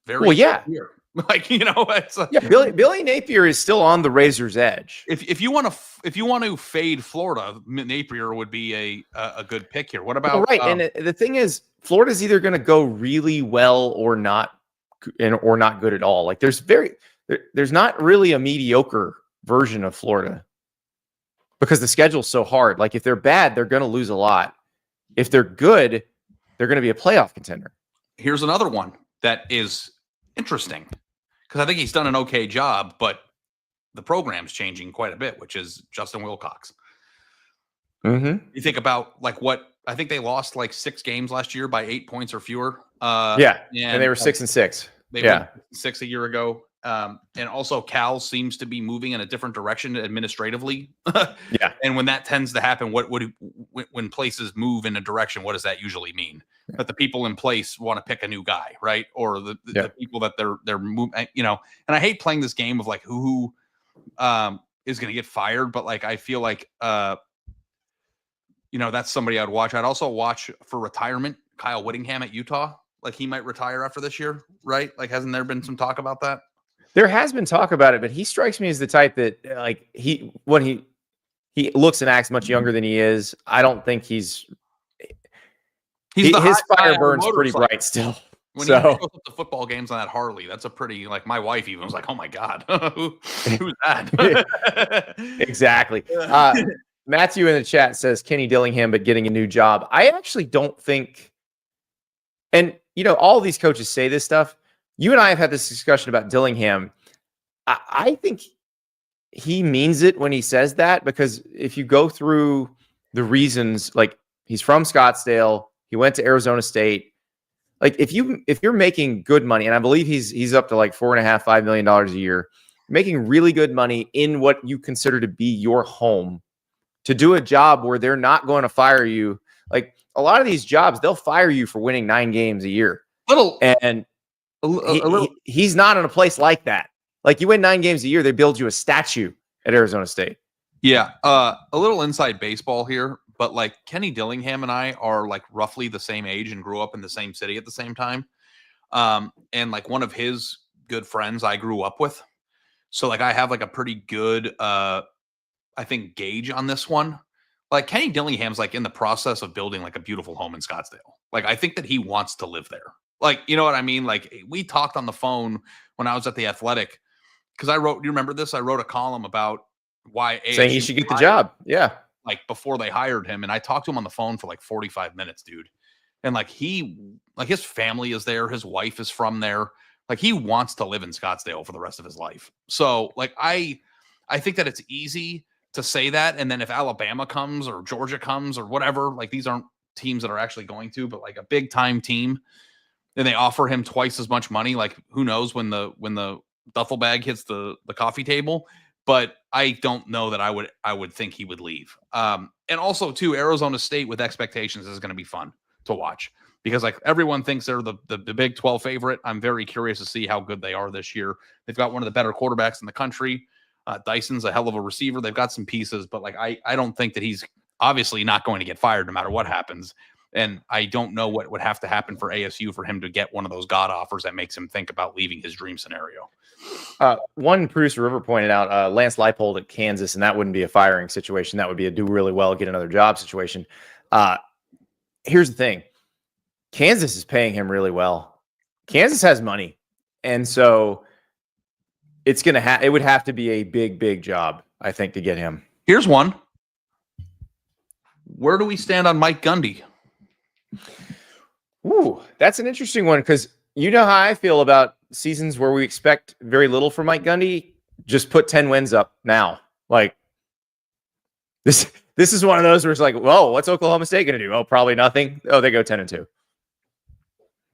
Clear. Like, it's Billy Napier is still on the razor's edge. If you want to fade Florida, Napier would be a good pick here. What about and the thing is, Florida's either going to go really well or not good at all. Like there's not really a mediocre version of Florida, because the schedule's so hard. Like if they're bad, they're going to lose a lot. If they're good, they're going to be a playoff contender. Here's another one that is interesting, because I think he's done an okay job, but the program's changing quite a bit, which is Justin Wilcox. Mm-hmm. You think about what I think they lost 6 games last year by 8 points or fewer. And they were 6-6. They went 6 a year ago. And also Cal seems to be moving in a different direction administratively. And when that tends to happen, when places move in a direction, what does that usually mean? That the people in place want to pick a new guy, right? Or the people that they're moving, and I hate playing this game of who is going to get fired, but I feel like, that's somebody I'd watch. I'd also watch for retirement, Kyle Whittingham at Utah. He might retire after this year, right? Hasn't there been some talk about that? There has been talk about it, but he strikes me as the type that he looks and acts much younger than he is. I don't think his fire burns pretty bright still. When he goes up to football games on that Harley, that's a pretty, my wife even was like, "Oh my God, who's that?" Exactly. Matthew in the chat says Kenny Dillingham, but getting a new job. I actually don't think, and all these coaches say this stuff. You and I have had this discussion about Dillingham. I think he means it when he says that, because if you go through the reasons, he's from Scottsdale, he went to Arizona State. If you're making good money, and I believe he's up to $4.5-5 million a year, making really good money in what you consider to be your home, to do a job where they're not going to fire you. A lot of these jobs, they'll fire you for winning 9 games a year. He's not in a place like that. You win 9 games a year, they build you a statue at Arizona State. Yeah. A little inside baseball here, but Kenny Dillingham and I are roughly the same age and grew up in the same city at the same time. And one of his good friends I grew up with. So I have a pretty good, I think, gauge on this one. Kenny Dillingham's in the process of building a beautiful home in Scottsdale. I think that he wants to live there. You know what I mean? We talked on the phone when I was at the Athletic, because you remember this? I wrote a column about why saying he should get the job. Yeah. Before they hired him. And I talked to him on the phone for 45 minutes, dude. And his family is there. His wife is from there. He wants to live in Scottsdale for the rest of his life. So I think that it's easy to say that. And then if Alabama comes or Georgia comes or whatever, like these aren't teams that are actually going to, but like a big time team, and they offer him twice as much money, like who knows when the duffel bag hits the coffee table. But I don't know that I would think he would leave. And also too, Arizona State with expectations is going to be fun to watch because like everyone thinks they're the Big 12 favorite. I'm very curious to see how good they are this year. They've got one of the better quarterbacks in the country. Dyson's a hell of a receiver. They've got some pieces, but like I don't think that he's obviously not going to get fired no matter what happens. And I don't know what would have to happen for ASU for him to get one of those God offers that makes him think about leaving his dream scenario. One producer River pointed out Lance Leipold at Kansas, and that wouldn't be a firing situation. That would be a do really well, get another job situation. Here's the thing. Kansas is paying him really well. Kansas has money. And so it's going to it would have to be a big job, I think, to get him. Here's one. Where do we stand on Mike Gundy? Ooh, that's an interesting one because you know how I feel about seasons where we expect very little from Mike Gundy. Just put 10 wins up now. Like this is one of those where it's like, whoa, what's Oklahoma State going to do? Oh, probably nothing. Oh, they go 10-2.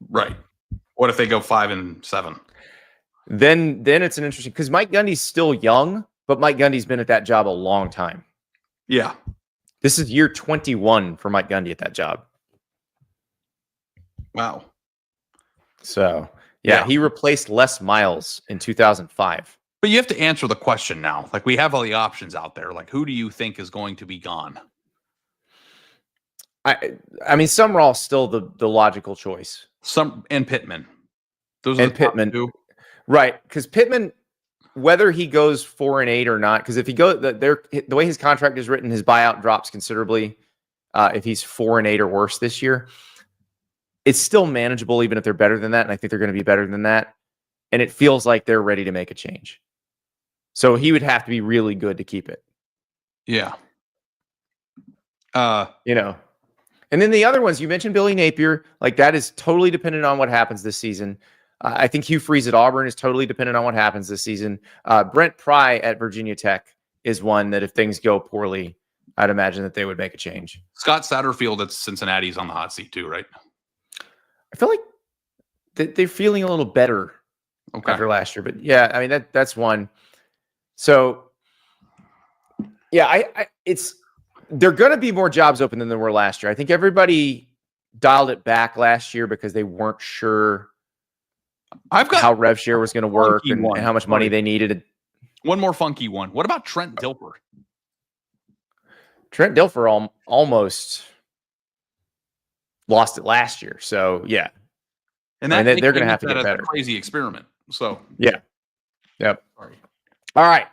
Right. What if they go 5-7? Then it's an interesting because Mike Gundy's still young, but Mike Gundy's been at that job a long time. Yeah. This is year 21 for Mike Gundy at that job. Wow. So, yeah, he replaced Les Miles in 2005. But you have to answer the question now. Like, we have all the options out there. Like, who do you think is going to be gone? I mean, Summerall's still the logical choice. And Pittman. Those are Pittman. Two. Right, because Pittman, whether he goes 4-8 or not, because if he goes, the way his contract is written, his buyout drops considerably if he's 4-8 or worse this year. It's still manageable, even if they're better than that, and I think they're going to be better than that. And it feels like they're ready to make a change. So he would have to be really good to keep it. Yeah. And then the other ones, you mentioned Billy Napier, like that is totally dependent on what happens this season. I think Hugh Freeze at Auburn is totally dependent on what happens this season. Brent Pry at Virginia Tech is one that if things go poorly, I'd imagine that they would make a change. Scott Satterfield at Cincinnati is on the hot seat too, right? I feel like they're feeling a little better after last year. But yeah, I mean, that's one. So yeah, they're going to be more jobs open than there were last year. I think everybody dialed it back last year because they weren't sure how rev share was going to work and how much money they needed. One more funky one. What about Trent Dilfer? Trent Dilfer almost lost it last year. So yeah. And they're going to have to get better. A crazy experiment. So yeah. Yep. Sorry. All right.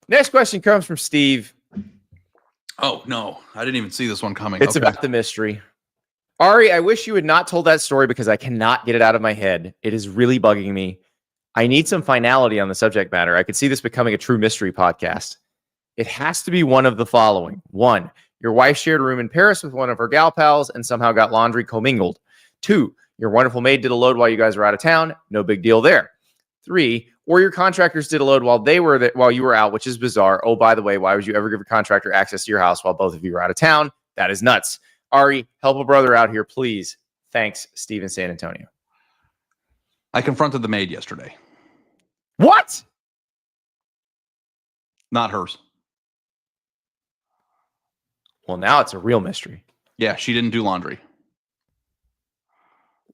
Next question comes from Steve. Oh no, I didn't even see this one coming. It's about the mystery. Ari, I wish you had not told that story because I cannot get it out of my head. It is really bugging me. I need some finality on the subject matter. I could see this becoming a true mystery podcast. It has to be one of the following. 1, your wife shared a room in Paris with one of her gal pals and somehow got laundry commingled. 2, your wonderful maid did a load while you guys were out of town. No big deal there. 3, or your contractors did a load while you were out, which is bizarre. Oh, by the way, why would you ever give a contractor access to your house while both of you are out of town? That is nuts. Ari, help a brother out here, please. Thanks, Steve in San Antonio. I confronted the maid yesterday. What? Not hers. Well, now it's a real mystery. Yeah, she didn't do laundry.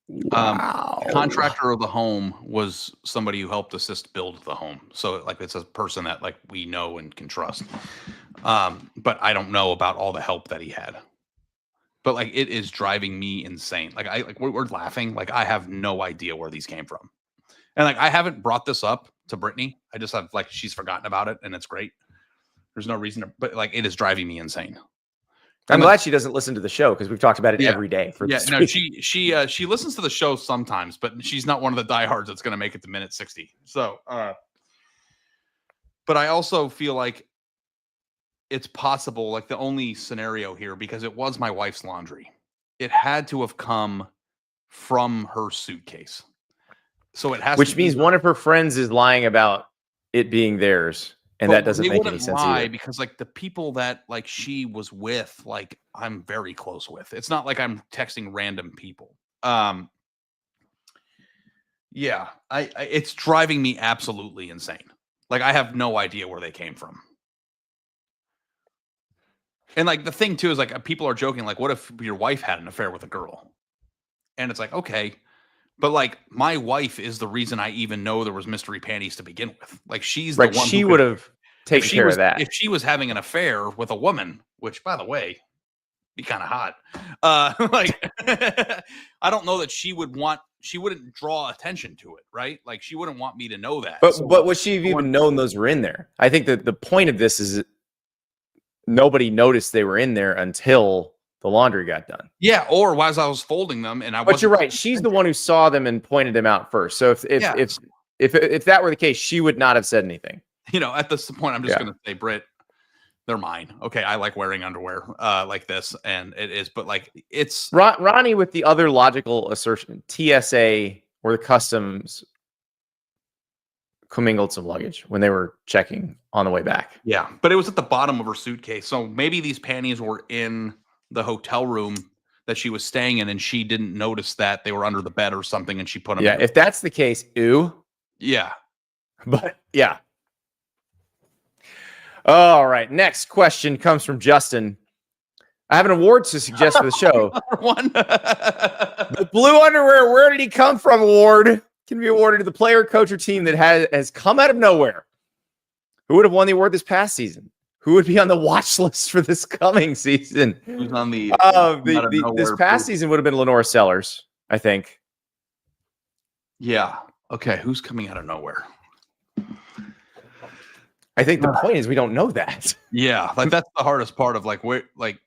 Wow. The contractor of the home was somebody who helped assist build the home. So like it's a person that like we know and can trust. But I don't know about all the help that he had. But like it is driving me insane. Like we're laughing. Like I have no idea where these came from. And like I haven't brought this up to Brittany. I just have like she's forgotten about it and it's great. There's no reason to, but like it is driving me insane. I'm glad she doesn't listen to the show because we've talked about it every day. She listens to the show sometimes, but she's not one of the diehards that's going to make it to minute 60. So, but I also feel like it's possible, like the only scenario here, because it was my wife's laundry. It had to have come from her suitcase. So it has Which means one of her friends is lying about it being theirs. and But that doesn't they make any wouldn't sense lie either. because like the people that like she was with, like I'm very close with. It's not like I'm texting random people. Yeah, I it's driving me absolutely insane. Like I have no idea where they came from. And like the thing too is like people are joking, like, what if your wife had an affair with a girl? And it's like, okay, but like my wife is the reason I even know there was mystery panties to begin with. Like she's Right. the one She who would could, have taken care of that. if she was having an affair with a woman, which by the way, be kind of hot. Like I don't know that she wouldn't draw attention to it, right? Like she wouldn't want me to know that. But So, would she have even known those were in there? I think that the point of this is nobody noticed they were in there until the laundry got done. yeah, or as I was folding them and I But wasn't you're right. She's the one who saw them and pointed them out first. So if that were the case, she would not have said anything. you know, at this point, I'm just gonna say, Britt, they're mine. Okay, I like wearing underwear like this, and it is, but like it's Ronnie with the other logical assertion: TSA or the customs commingled some luggage when they were checking on the way back. yeah, but it was at the bottom of her suitcase, so maybe these panties were in the hotel room that she was staying in, and she didn't notice that they were under the bed or something, and she put them. Yeah, if that's the case, ew. Yeah. But yeah. All right. Next question comes from Justin. I have an award to suggest for the show. One. The Blue Underwear Where Did He Come From award can be awarded to the player, coach, or team that has come out of nowhere. Who would have won the award this past season? Who would be on the watch list for this coming season? Who's on the this past season would have been Lenore Sellers, I think. Yeah. Okay. Who's coming out of nowhere? I think the point is we don't know that. Yeah, like that's the hardest part of like where like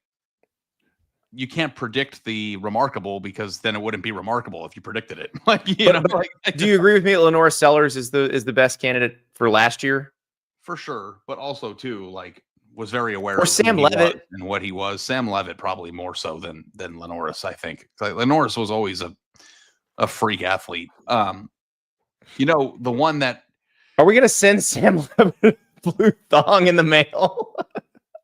you can't predict the remarkable because then it wouldn't be remarkable if you predicted it. Like do you agree with me that Lenore Sellers is the best candidate for last year? For sure, but also too like was very aware or of Sam Levitt and what he was. Sam Levitt probably more so than Lenoris, I think. Like Lenoris was always a freak athlete. You know, the one that are we gonna send Sam Levitt blue thong in the mail?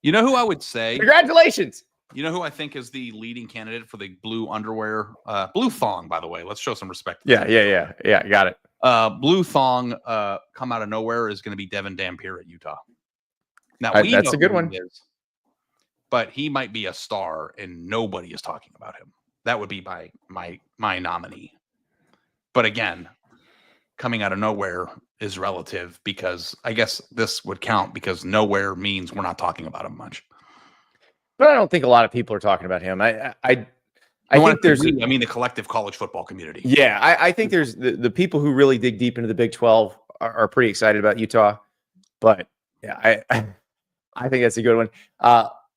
You know who I would say? Congratulations. You know who I think is the leading candidate for the blue underwear, blue thong, by the way. Let's show some respect. Yeah. Got it. Blue thong come out of nowhere is going to be Devin Dampier at Utah. Now that's a good one. But he might be a star and nobody is talking about him. That would be my nominee. But again, coming out of nowhere is relative because I guess this would count because nowhere means we're not talking about him much. But I don't think a lot of people are talking about him. I think there's I mean the collective college football community. Yeah, I think there's the people who really dig deep into the Big 12 are pretty excited about Utah. But yeah, I think that's a good one.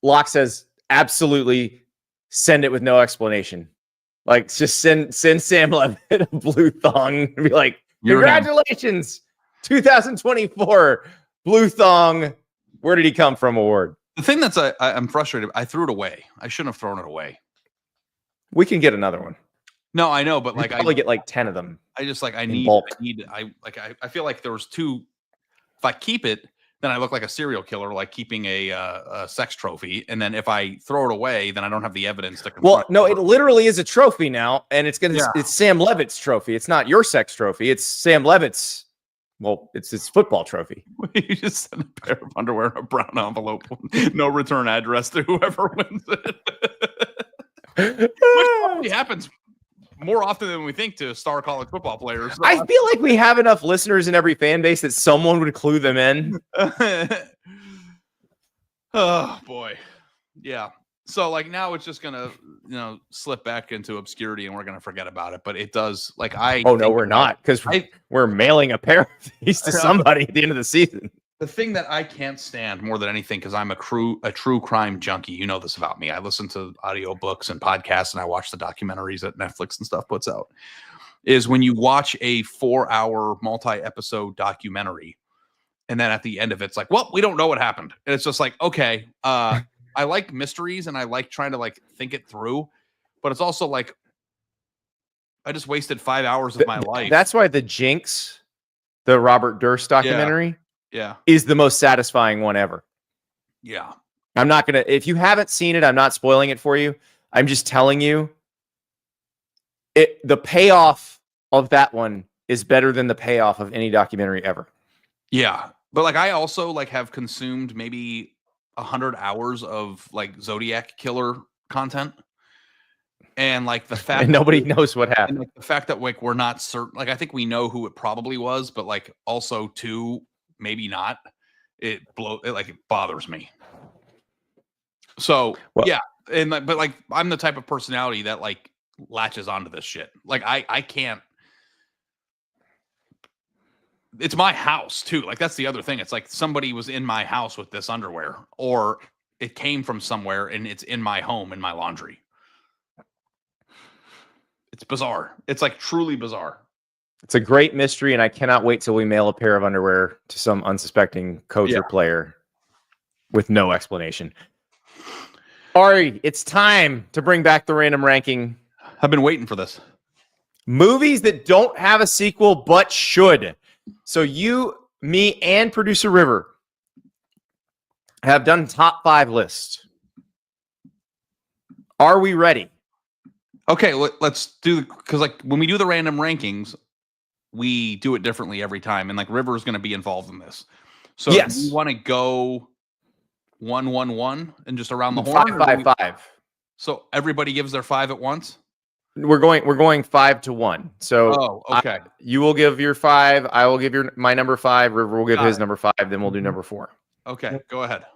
Locke says absolutely send it with no explanation. Like just send Sam Levitt a blue thong and be like, congratulations, 2024 blue thong. Where did he come from award? The thing that's I'm frustrated. I threw it away. I shouldn't have thrown it away. We can get another one. No, I know, but like I probably get like 10 of them. I just like I feel like there was two. If I keep it, then I look like a serial killer, like keeping a sex trophy. And then if I throw it away, then I don't have the evidence to. Well, no, it literally is a trophy now, and it's Sam Levitt's trophy. It's not your sex trophy. It's Sam Levitt's. Well, it's his football trophy. You just send a pair of underwear in a brown envelope, no return address to whoever wins it. Which probably happens more often than we think to star college football players. I feel like we have enough listeners in every fan base that someone would clue them in. Oh boy. Yeah. So like now it's just gonna, slip back into obscurity and we're gonna forget about it. But it does like Oh no, we're not, because we're mailing a pair of these to somebody at the end of the season. The thing that I can't stand more than anything, because I'm a true crime junkie. You know this about me. I listen to audiobooks and podcasts and I watch the documentaries that Netflix and stuff puts out, is when you watch a 4-hour multi-episode documentary and then at the end of it, it's like, well, we don't know what happened. And it's just like, okay, I like mysteries and I like trying to like think it through, but it's also like, I just wasted 5 hours of my life. That's why the Jinx, the Robert Durst documentary, Yeah. is the most satisfying one ever. Yeah. I'm not going to, if you haven't seen it, I'm not spoiling it for you. I'm just telling you the payoff of that one is better than the payoff of any documentary ever. Yeah. But like, I also like have consumed maybe 100 hours of like Zodiac killer content. And like the fact And nobody knows what and happened. like the fact that like we're not certain, like I think we know who it probably was, but like also too, maybe not. It bothers me. So Well- yeah, and like, but like I'm the type of personality that like latches onto this shit. Like I can't. It's my house too. Like that's the other thing. It's like somebody was in my house with this underwear, or it came from somewhere and it's in my home in my laundry. It's bizarre. It's like truly bizarre. It's a great mystery, and I cannot wait till we mail a pair of underwear to some unsuspecting coach or player with no explanation. Ari, it's time to bring back the random ranking. I've been waiting for this. Movies that don't have a sequel but should. So you, me, and producer River have done top 5 lists. Are we ready? Okay, let's do, because like when we do the random rankings, we do it differently every time, and like River is going to be involved in this. So Yes. you want to go 1-1-1 and just around the horn? 5-5-5. So everybody gives their 5 at once? We're going 5-1. So Oh, okay. you will give your 5. I will give my number 5. River will give Got his it. number 5. Then we'll do number 4. Okay, go ahead.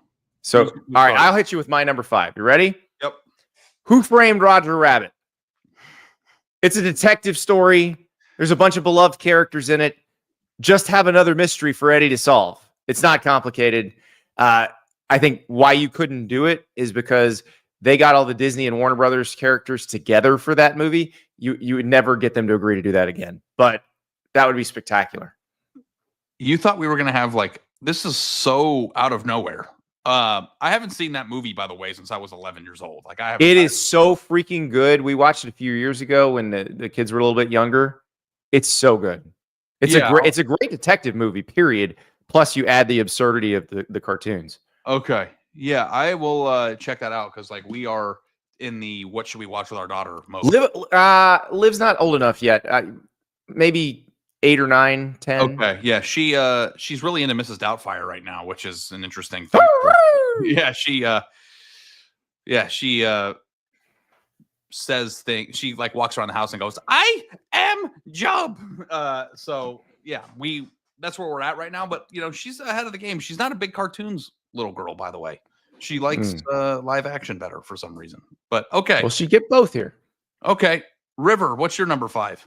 So, Who's all right, starting? I'll hit you with my number 5. You ready? Yep. Who Framed Roger Rabbit? It's a detective story. There's a bunch of beloved characters in it. Just have another mystery for Eddie to solve. It's not complicated. I think why you couldn't do it is because they got all the Disney and Warner Brothers characters together for that movie. You would never get them to agree to do that again. But that would be spectacular. You thought we were going to have like, this is so out of nowhere. I haven't seen that movie, by the way, since I was 11 years old. Like It is so freaking good. We watched it a few years ago when the kids were a little bit younger. It's so good. It's a great detective movie, period. Plus you add the absurdity of the cartoons. Okay. Yeah, I will check that out because like we are in the what should we watch with our daughter mode. Liv's not old enough yet. Maybe 8 or 9, 10. Okay. Yeah, she's really into Mrs. Doubtfire right now, which is an interesting thing. Yeah, she says things. She like walks around the house and goes, "I am Job." So yeah, that's where we're at right now. But you know, she's ahead of the game. She's not a big cartoons little girl, by the way. She likes live action better for some reason. But okay. Well, she get both here. Okay. River, what's your number 5?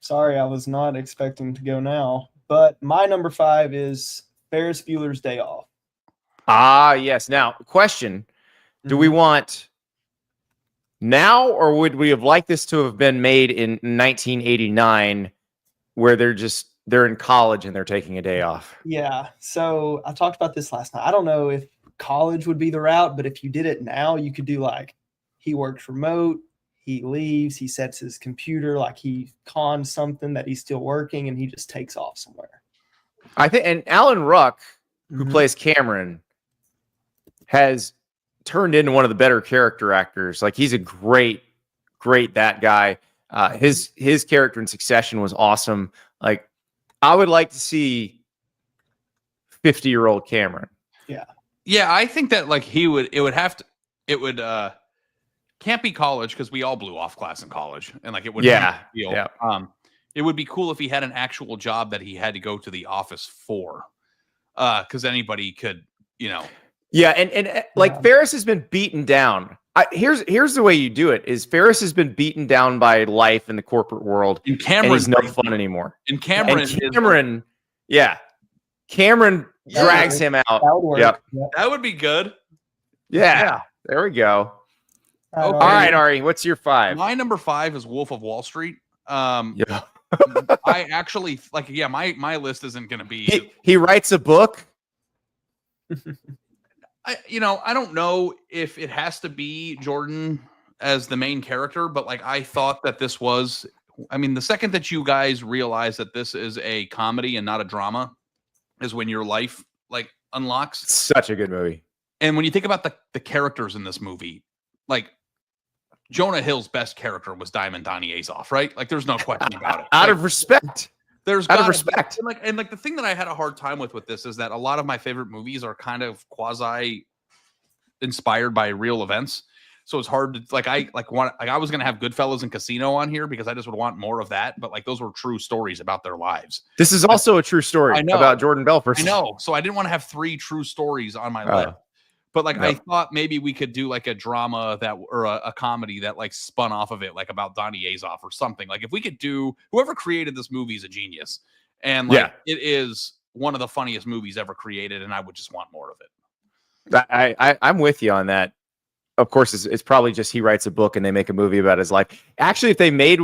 Sorry, I was not expecting to go now. But my number 5 is Ferris Bueller's Day Off. Ah, yes. Now, question. Do we want now, or would we have liked this to have been made in 1989 where they're in college and they're taking a day off? Yeah. So I talked about this last night. I don't know if college would be the route, but if you did it now, you could do like he works remote, he leaves, he sets his computer, like he cons something that he's still working and he just takes off somewhere. I think, and Alan Ruck, who plays Cameron, has turned into one of the better character actors. Like he's a great that guy. His character in Succession was awesome. Like I would like to see 50-year-old Cameron. Yeah, I think that like can't be college because we all blew off class in college and like it would it would be cool if he had an actual job that he had to go to the office for. Because anybody could, you know. Yeah, and like Ferris has been beaten down. Here's the way you do it: is Ferris has been beaten down by life in the corporate world, and Cameron's no fun anymore. And Cameron drags him out. That would work. Yep. That would be good. Yeah, there we go. Okay. All right, Ari, what's your 5? My number 5 is Wolf of Wall Street. Yeah. I actually like. Yeah, my list isn't going to be. He writes a book. I don't know if it has to be Jordan as the main character, but like I thought that this was I mean, the second that you guys realize that this is a comedy and not a drama is when your life like unlocks. Such a good movie. And when you think about the characters in this movie, like Jonah Hill's best character was Diamond Donnie Azoff, right? Like there's no question about it. Out Like, of respect. there's Out of gotta respect. be, and the thing that I had a hard time with this is that a lot of my favorite movies are kind of quasi inspired by real events. So it's hard to I was gonna have Goodfellas and Casino on here because I just would want more of that, but like those were true stories about their lives. This is also a true story I know. about Jordan Belfort. I know. So I didn't want to have 3 true stories on my list. But like No. I thought maybe we could do like a drama or a comedy that like spun off of it, like about Donnie Azoff or something. Like if we could do, whoever created this movie is a genius, and like it is one of the funniest movies ever created, and I would just want more of it. I'm with you on that. Of course, it's probably just he writes a book and they make a movie about his life. Actually, if they made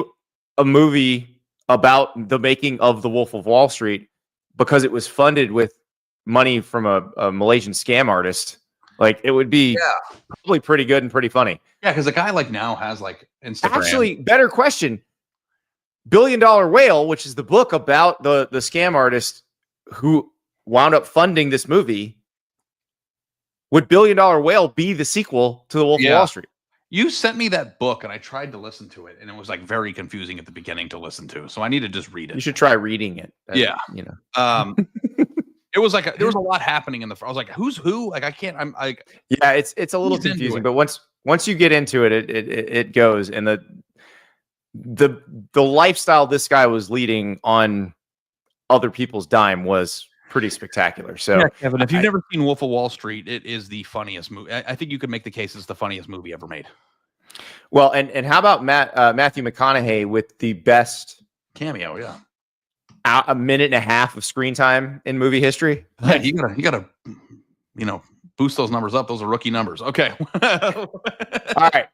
a movie about the making of The Wolf of Wall Street because it was funded with money from a Malaysian scam artist, like it would be probably pretty good and pretty funny. Yeah, because the guy like now has like Instagram. Actually, better question. $1 Billion Whale, which is the book about the scam artist who wound up funding this movie. Would $1 Billion Whale be the sequel to The Wolf of Wall Street? You sent me that book and I tried to listen to it, and it was like very confusing at the beginning to listen to. So I need to just read it. You should try reading it. You know. It was like there was a lot happening in the. I was like, "Who's who?" Like I can't. I'm like, yeah, it's a little confusing, but once you get into it, it goes. And the lifestyle this guy was leading on other people's dime was pretty spectacular. So, yeah, Kevin, if you've never seen Wolf of Wall Street, it is the funniest movie. I think you could make the case it's the funniest movie ever made. Well, and how about Matthew McConaughey with the best cameo? Yeah. A minute and a half of screen time in movie history. Yeah, you gotta, boost those numbers up. Those are rookie numbers. Okay. All right.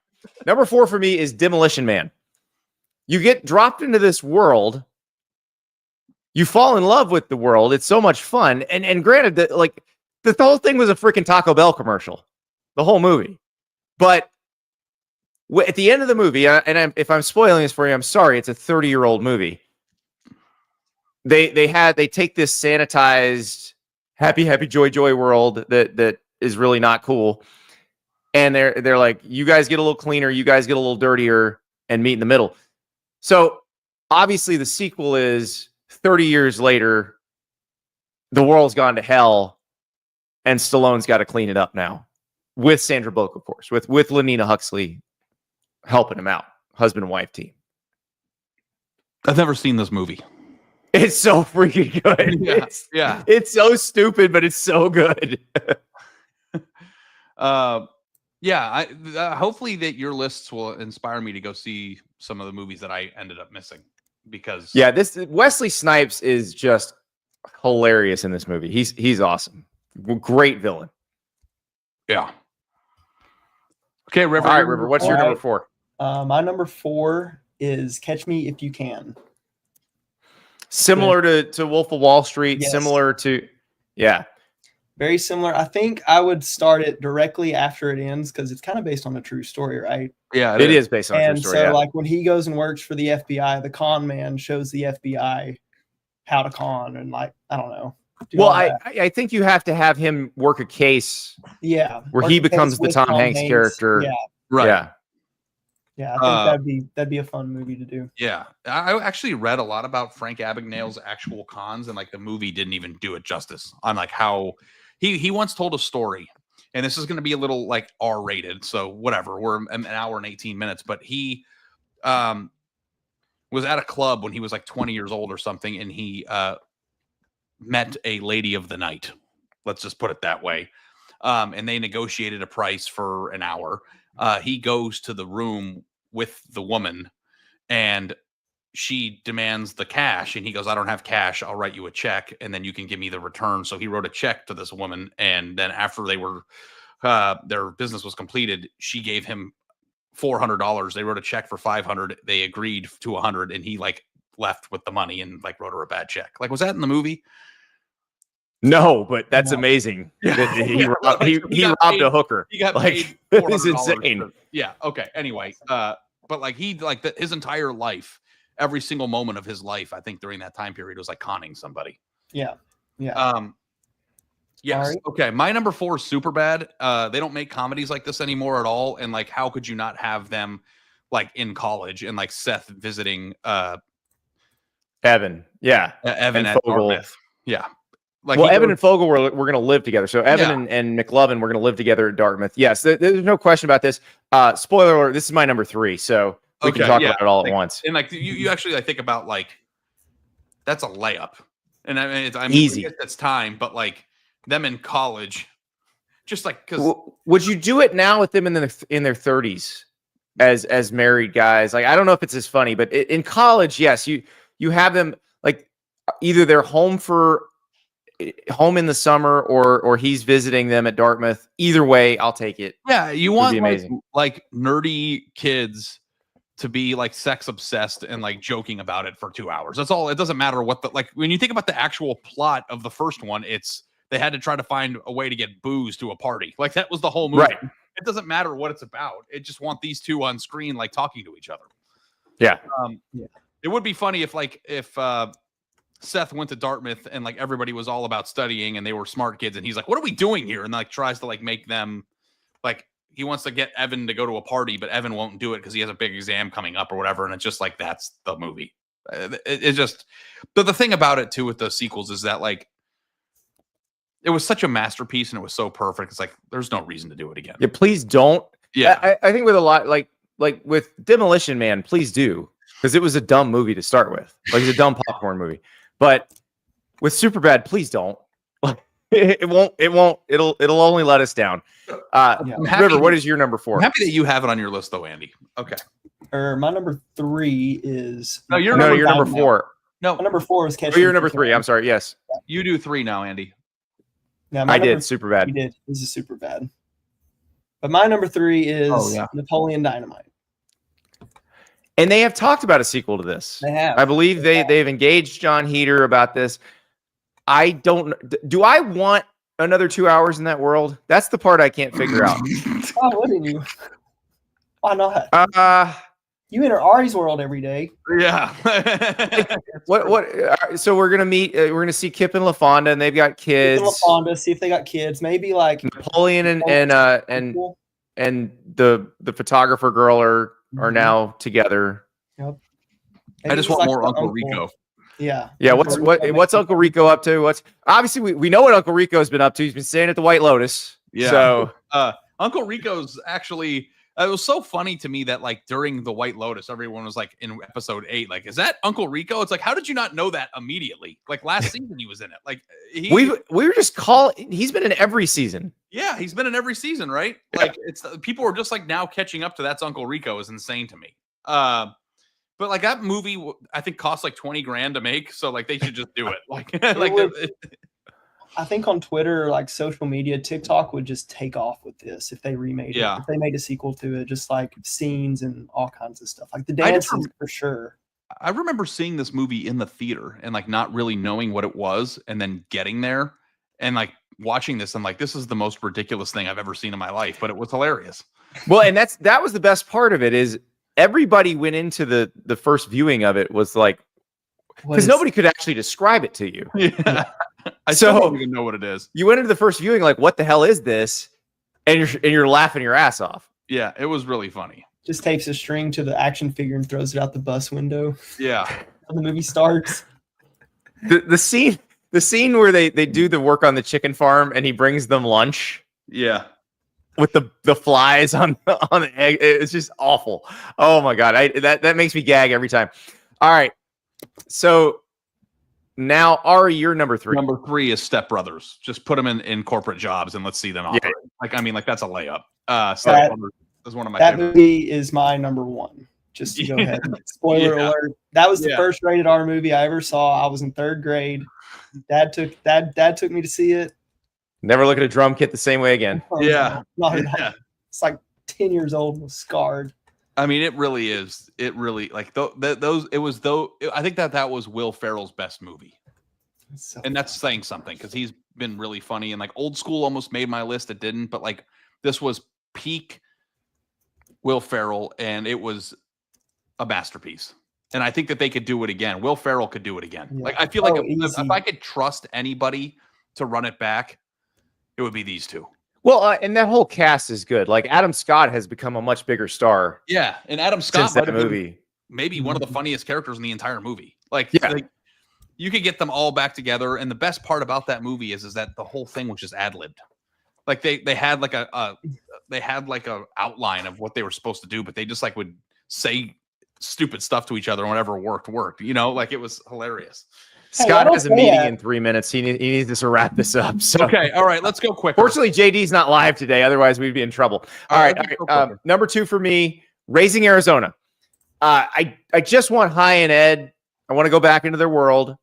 Number 4 for me is Demolition Man. You get dropped into this world. You fall in love with the world. It's so much fun. And granted that the whole thing was a freaking Taco Bell commercial, the whole movie. But at the end of the movie, if I'm spoiling this for you, I'm sorry. It's a 30-year-old movie. They take this sanitized happy joy world that is really not cool, and they're like, you guys get a little cleaner, you guys get a little dirtier, and meet in the middle. So obviously the sequel is 30 years later, the world's gone to hell, and Stallone's got to clean it up now with Sandra Bullock, of course, with Lenina Huxley helping him out, husband and wife team. I've never seen this movie. It's so freaking good. It's so stupid, but it's so good. Hopefully that your lists will inspire me to go see some of the movies that I ended up missing, because this Wesley Snipes is just hilarious in this movie. He's awesome. Great villain. Yeah. Okay, River. All right, River. What's your number 4? My number 4 is Catch Me If You Can. Similar to Wolf of Wall Street, yes. Similar to, very similar. I think I would start it directly after it ends because it's kind of based on a true story, right? Yeah, it is based on a true story. And so, like when he goes and works for the FBI, the con man shows the FBI how to con, and like I don't know. Well, I think you have to have him work a case, where he becomes the Tom Hanks character, right? Yeah. Yeah, I think that'd be a fun movie to do. Yeah, I actually read a lot about Frank Abagnale's actual cons, and like the movie didn't even do it justice on like how he once told a story, and this is going to be a little like R-rated, so whatever. We're an hour and 18 minutes, but he was at a club when he was like 20 years old or something, and he met a lady of the night. Let's just put it that way. And they negotiated a price for an hour. He goes to the room with the woman and she demands the cash. And he goes, I don't have cash. I'll write you a check and then you can give me the return. So he wrote a check to this woman. And then after they were, their business was completed, she gave him $400. They wrote a check for $500. They agreed to $100 and he like left with the money and like wrote her a bad check. Like, was that in the movie? No, but that's amazing. Yeah. He robbed a hooker. He got like, paid this is insane. Yeah. Okay. Anyway, but like his entire life every single moment of his life, I think during that time period was like conning somebody. Yeah. Yeah. Yes. Sorry. Okay. My number 4 is Superbad. They don't make comedies like this anymore at all. And like, how could you not have them like in college and like Seth visiting Evan. Yeah. Evan And at Fogel. Dartmouth? Yeah. Like Well, Evan and Fogel we're going to live together. So Evan and McLovin we're going to live together at Dartmouth. Yes, there's no question about this. Spoiler alert, this is my number 3, so we can talk about it all at once. And like you actually like think about like that's a layup. And I mean, Easy. I guess that's time, but like them in college, just like because would you do it now with them in their 30s as married guys? Like I don't know if it's as funny, but in college, yes, you have them like either they're home in the summer or he's visiting them at Dartmouth. Either way, I'll take it. Yeah, you want amazing. like nerdy kids to be like sex obsessed and like joking about it for 2 hours. That's all. It doesn't matter what the like when you think about the actual plot of the first one, it's they had to try to find a way to get booze to a party. Like that was the whole movie. Right. It doesn't matter what it's about. It just want these two on screen like talking to each other. Yeah. It would be funny if Seth went to Dartmouth and like everybody was all about studying and they were smart kids and he's like, what are we doing here? And like tries to like make them like he wants to get Evan to go to a party, but Evan won't do it because he has a big exam coming up or whatever. And it's just like, that's the movie. It's just, but the thing about it too with the sequels is that like, it was such a masterpiece and it was so perfect. It's like, there's no reason to do it again. Yeah, please don't. Yeah. I think with a lot, like with Demolition Man, please do. Because it was a dumb movie to start with. Like it's a dumb popcorn movie. But with Superbad, please don't. It'll only let us down. River, what is your number 4? I'm happy that you have it on your list though, Andy. Okay. My number 3 is You're number 4. No, my number 4 is Catch. Oh, you're number 3. I'm sorry. Yes. You do 3 now, Andy. Yeah, I did. Superbad. You did. This is Superbad. But my number 3 is Napoleon Dynamite. And they have talked about a sequel to this. They have. I believe they've engaged John Heater about this. I don't. Do I want another 2 hours in that world? That's the part I can't figure out. Why wouldn't you? Why not? You enter Ari's world every day. Yeah. So we're gonna meet. We're gonna see Kip and LaFonda, and they've got kids. Kip and LaFonda, see if they got kids. Maybe like Napoleon and the photographer girl are now together. Yep. I just want more Uncle Rico. Yeah. Yeah. What's Uncle Rico up to? Obviously we know what Uncle Rico's been up to. He's been staying at the White Lotus. Yeah. So Uncle Rico's actually. It was so funny to me that like during the White Lotus, everyone was like in episode 8, like, is that Uncle Rico? It's like, how did you not know that immediately? Like last season he was in it. Like we were just calling. He's been in every season. Yeah, he's been in every season, right? Like it's people are just like now catching up to that's Uncle Rico is insane to me. But like that movie, I think cost like $20,000 to make, so like they should just do it. Like I think on Twitter, like social media, TikTok would just take off with this if they remade it. If they made a sequel to it, just like scenes and all kinds of stuff. Like the dances for sure. I remember seeing this movie in the theater and like not really knowing what it was and then getting there and like watching this and like, this is the most ridiculous thing I've ever seen in my life, but it was hilarious. Well, and that was the best part of it is everybody went into the first viewing of it was like, because nobody could actually describe it to you. Yeah. I still don't even know what it is. You went into the first viewing like, what the hell is this? And you're laughing your ass off. Yeah, it was really funny. Just tapes a string to the action figure and throws it out the bus window. Yeah. When the movie starts. The scene where they do the work on the chicken farm and he brings them lunch. Yeah. With the flies on the egg. It's just awful. Oh my God. That makes me gag every time. All right. So now, Ari, you're number 3. Number 3 is Step Brothers. Just put them in corporate jobs and let's see them operate. Yeah. Like, I mean, like that's a layup. Step Brothers is one of my that favorites. movie is my number 1. Just to go ahead. Spoiler alert. That was the first rated R movie I ever saw. I was in 3rd grade. Dad took me to see it. Never look at a drum kit the same way again. Yeah. It's like 10 years old and was scarred. I mean, it really is. It really like those. It was though. I think that was Will Ferrell's best movie, and that's saying something because he's been really funny. And like Old School almost made my list. It didn't, but like this was peak Will Ferrell, and it was a masterpiece. And I think that they could do it again. Will Ferrell could do it again. Yeah. Like I feel like Easy. if I could trust anybody to run it back, it would be these two. Well, and that whole cast is good. Like Adam Scott has become a much bigger star Yeah, and Adam Scott since might that have been movie. maybe one of the funniest characters in the entire movie. Like, Yeah. like, you could get them all back together, and the best part about that movie is that the whole thing was just ad-libbed. Like they had like a outline of what they were supposed to do, but they just like would say stupid stuff to each other, and whatever worked. You know, like it was hilarious. Hey, I Scott don't has a say meeting that. in 3 minutes. He needs to wrap this up. So. Okay, all right, let's go quick. Fortunately, JD's not live today. Otherwise, we'd be in trouble. All right. let's go quicker. Number 2 for me, Raising Arizona. I just want High and Ed. I want to go back into their world.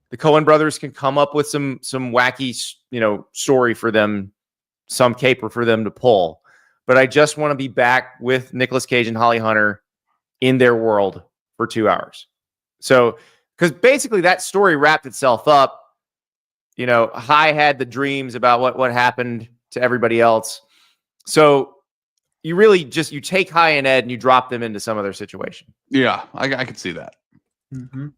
The Coen brothers can come up with some wacky, story for them, some caper for them to pull. But I just want to be back with Nicolas Cage and Holly Hunter in their world for 2 hours. So, because basically that story wrapped itself up. High had the dreams about what happened to everybody else. So you really you take High and Ed and you drop them into some other situation. Yeah, I could see that. Mm-hmm.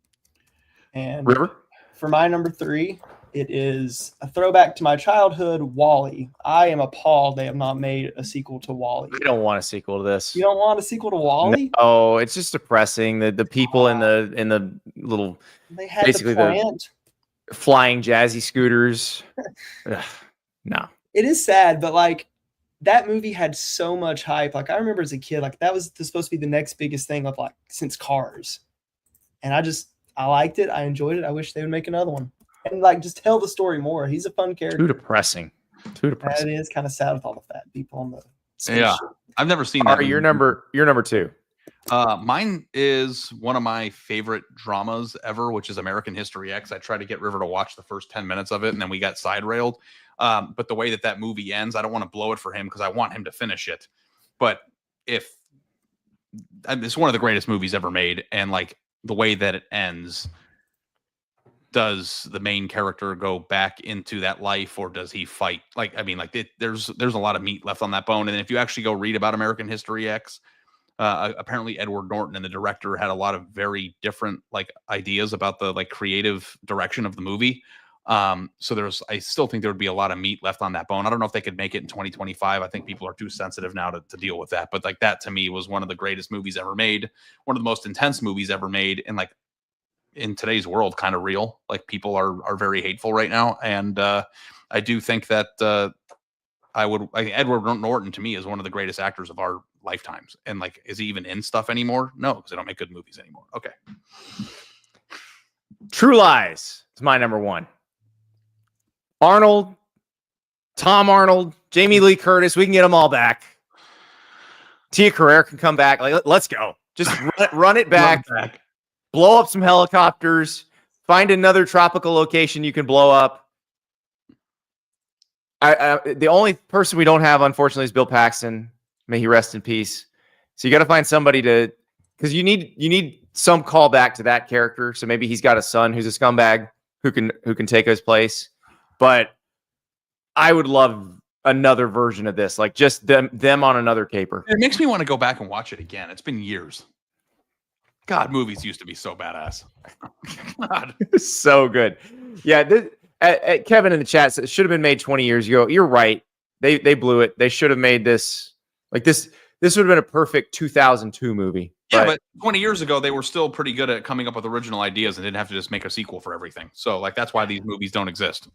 And River? for my number 3, it is a throwback to my childhood, WALL-E. I am appalled they have not made a sequel to WALL-E. I don't want a sequel to this. You don't want a sequel to WALL-E? Oh, it's just depressing. The people in the little They had basically the the- plant. flying jazzy scooters. Ugh, no. It is sad, but like that movie had so much hype. Like I remember as a kid, like that was supposed to be the next biggest thing of like since Cars. And I liked it. I enjoyed it. I wish they would make another one. And like just tell the story more. He's a fun character. Too depressing. That is kind of sad with all the fat people on the spaceship. Yeah. I've never seen All that. right, your number 2. Mine is one of my favorite dramas ever, which is American History X. I tried to get River to watch the first 10 minutes of it, and then we got side railed. But the way that movie ends, I don't want to blow it for him because I want him to finish it. But it's one of the greatest movies ever made, and like the way that it ends, does the main character go back into that life, or does he fight? There's a lot of meat left on that bone. And if you actually go read about American History X, apparently Edward Norton and the director had a lot of very different ideas about the creative direction of the movie. So I still think there would be a lot of meat left on that bone. I don't know if they could make it in 2025. I think people are too sensitive now to deal with that. But that to me was one of the greatest movies ever made, one of the most intense movies ever made, and in today's world, kind of real. Like people are very hateful right now, and I do think that Edward Norton to me is one of the greatest actors of our lifetimes. And is he even in stuff anymore? No, because they don't make good movies anymore. Okay. True Lies is my number 1. Arnold, Tom Arnold, Jamie Lee Curtis, we can get them all back. Tia Carrere can come back. Let's go. Just run it back. Blow up some helicopters. Find another tropical location you can blow up. The only person we don't have, unfortunately, is Bill Paxton. May he rest in peace. So you got to find somebody because you need some callback to that character. So maybe he's got a son who's a scumbag who can take his place. But I would love another version of this, like just them on another caper. It makes me want to go back and watch it again. It's been years. God, movies used to be so badass. God. So good. Yeah. Kevin in the chat said it should have been made 20 years ago. You're right. They blew it. They should have made this this would have been a perfect 2002 movie. Yeah, but 20 years ago, they were still pretty good at coming up with original ideas and didn't have to just make a sequel for everything. So that's why these movies don't exist.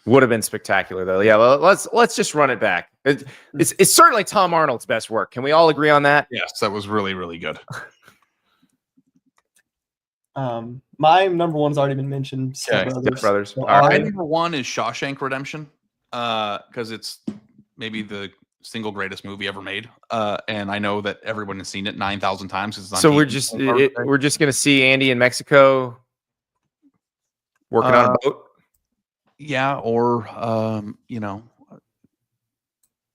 Would have been spectacular though. Yeah. Well, let's just run it back. It's certainly Tom Arnold's best work. Can we all agree on that? Yes, that was really, really good. My number 1's already been mentioned. Step Brothers. So All My right. number 1 is Shawshank Redemption, because it's maybe the single greatest movie ever made. And I know that everyone has seen it 9,000 times. It's on So TV. we're just gonna see Andy in Mexico working on a boat. Yeah, or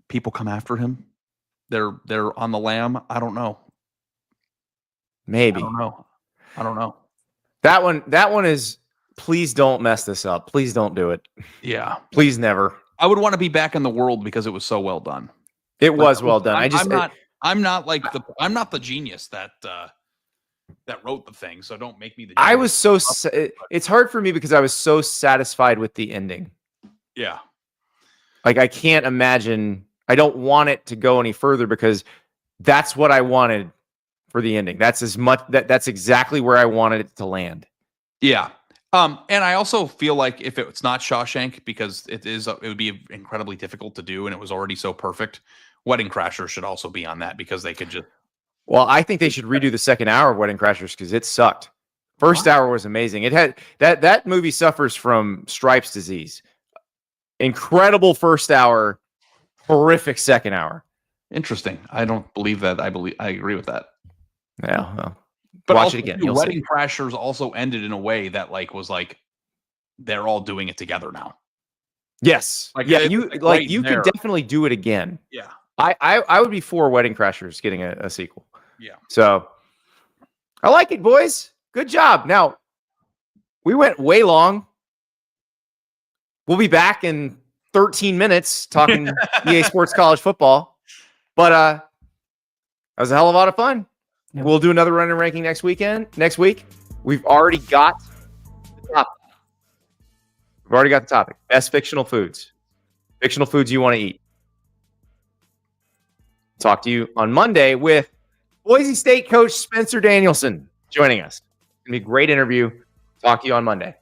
people come after him. They're on the lam. I don't know. Maybe. I don't know. That one is. Please don't mess this up. Please don't do it. Yeah. Please never. I would want to be back in the world because it was so well done. It was well done. I'm not the genius that that wrote the thing, so don't make me the. I genius. was so. It's hard for me because I was so satisfied with the ending. Yeah. Like I can't imagine. I don't want it to go any further because that's what I wanted for the ending. That's as much. That's exactly where I wanted it to land. Yeah. And I also feel like if it's not Shawshank, because it would be incredibly difficult to do, and it was already so perfect. Wedding Crashers should also be on that because they could just. Well, I think they should redo the second hour of Wedding Crashers because it sucked. First hour was amazing. It had that movie suffers from Stripes disease. Incredible first hour, horrific second hour. Interesting. I don't believe that. I agree with that. Yeah. Well, But watch also, it again. too, You'll Wedding see. Crashers also ended in a way that was like they're all doing it together now. Yes. Like, Yeah. it's You like like right you there. can definitely do it again. Yeah. I would be for Wedding Crashers getting a sequel. Yeah. So I like it, boys. Good job. Now we went way long. We'll be back in 13 minutes talking EA Sports College Football. But that was a hell of a lot of fun. Yep. We'll do another running ranking next week. We've already got the topic. Best fictional foods. Fictional foods you want to eat. Talk to you on Monday with Boise State coach Spencer Danielson joining us. It's going to be a great interview. Talk to you on Monday.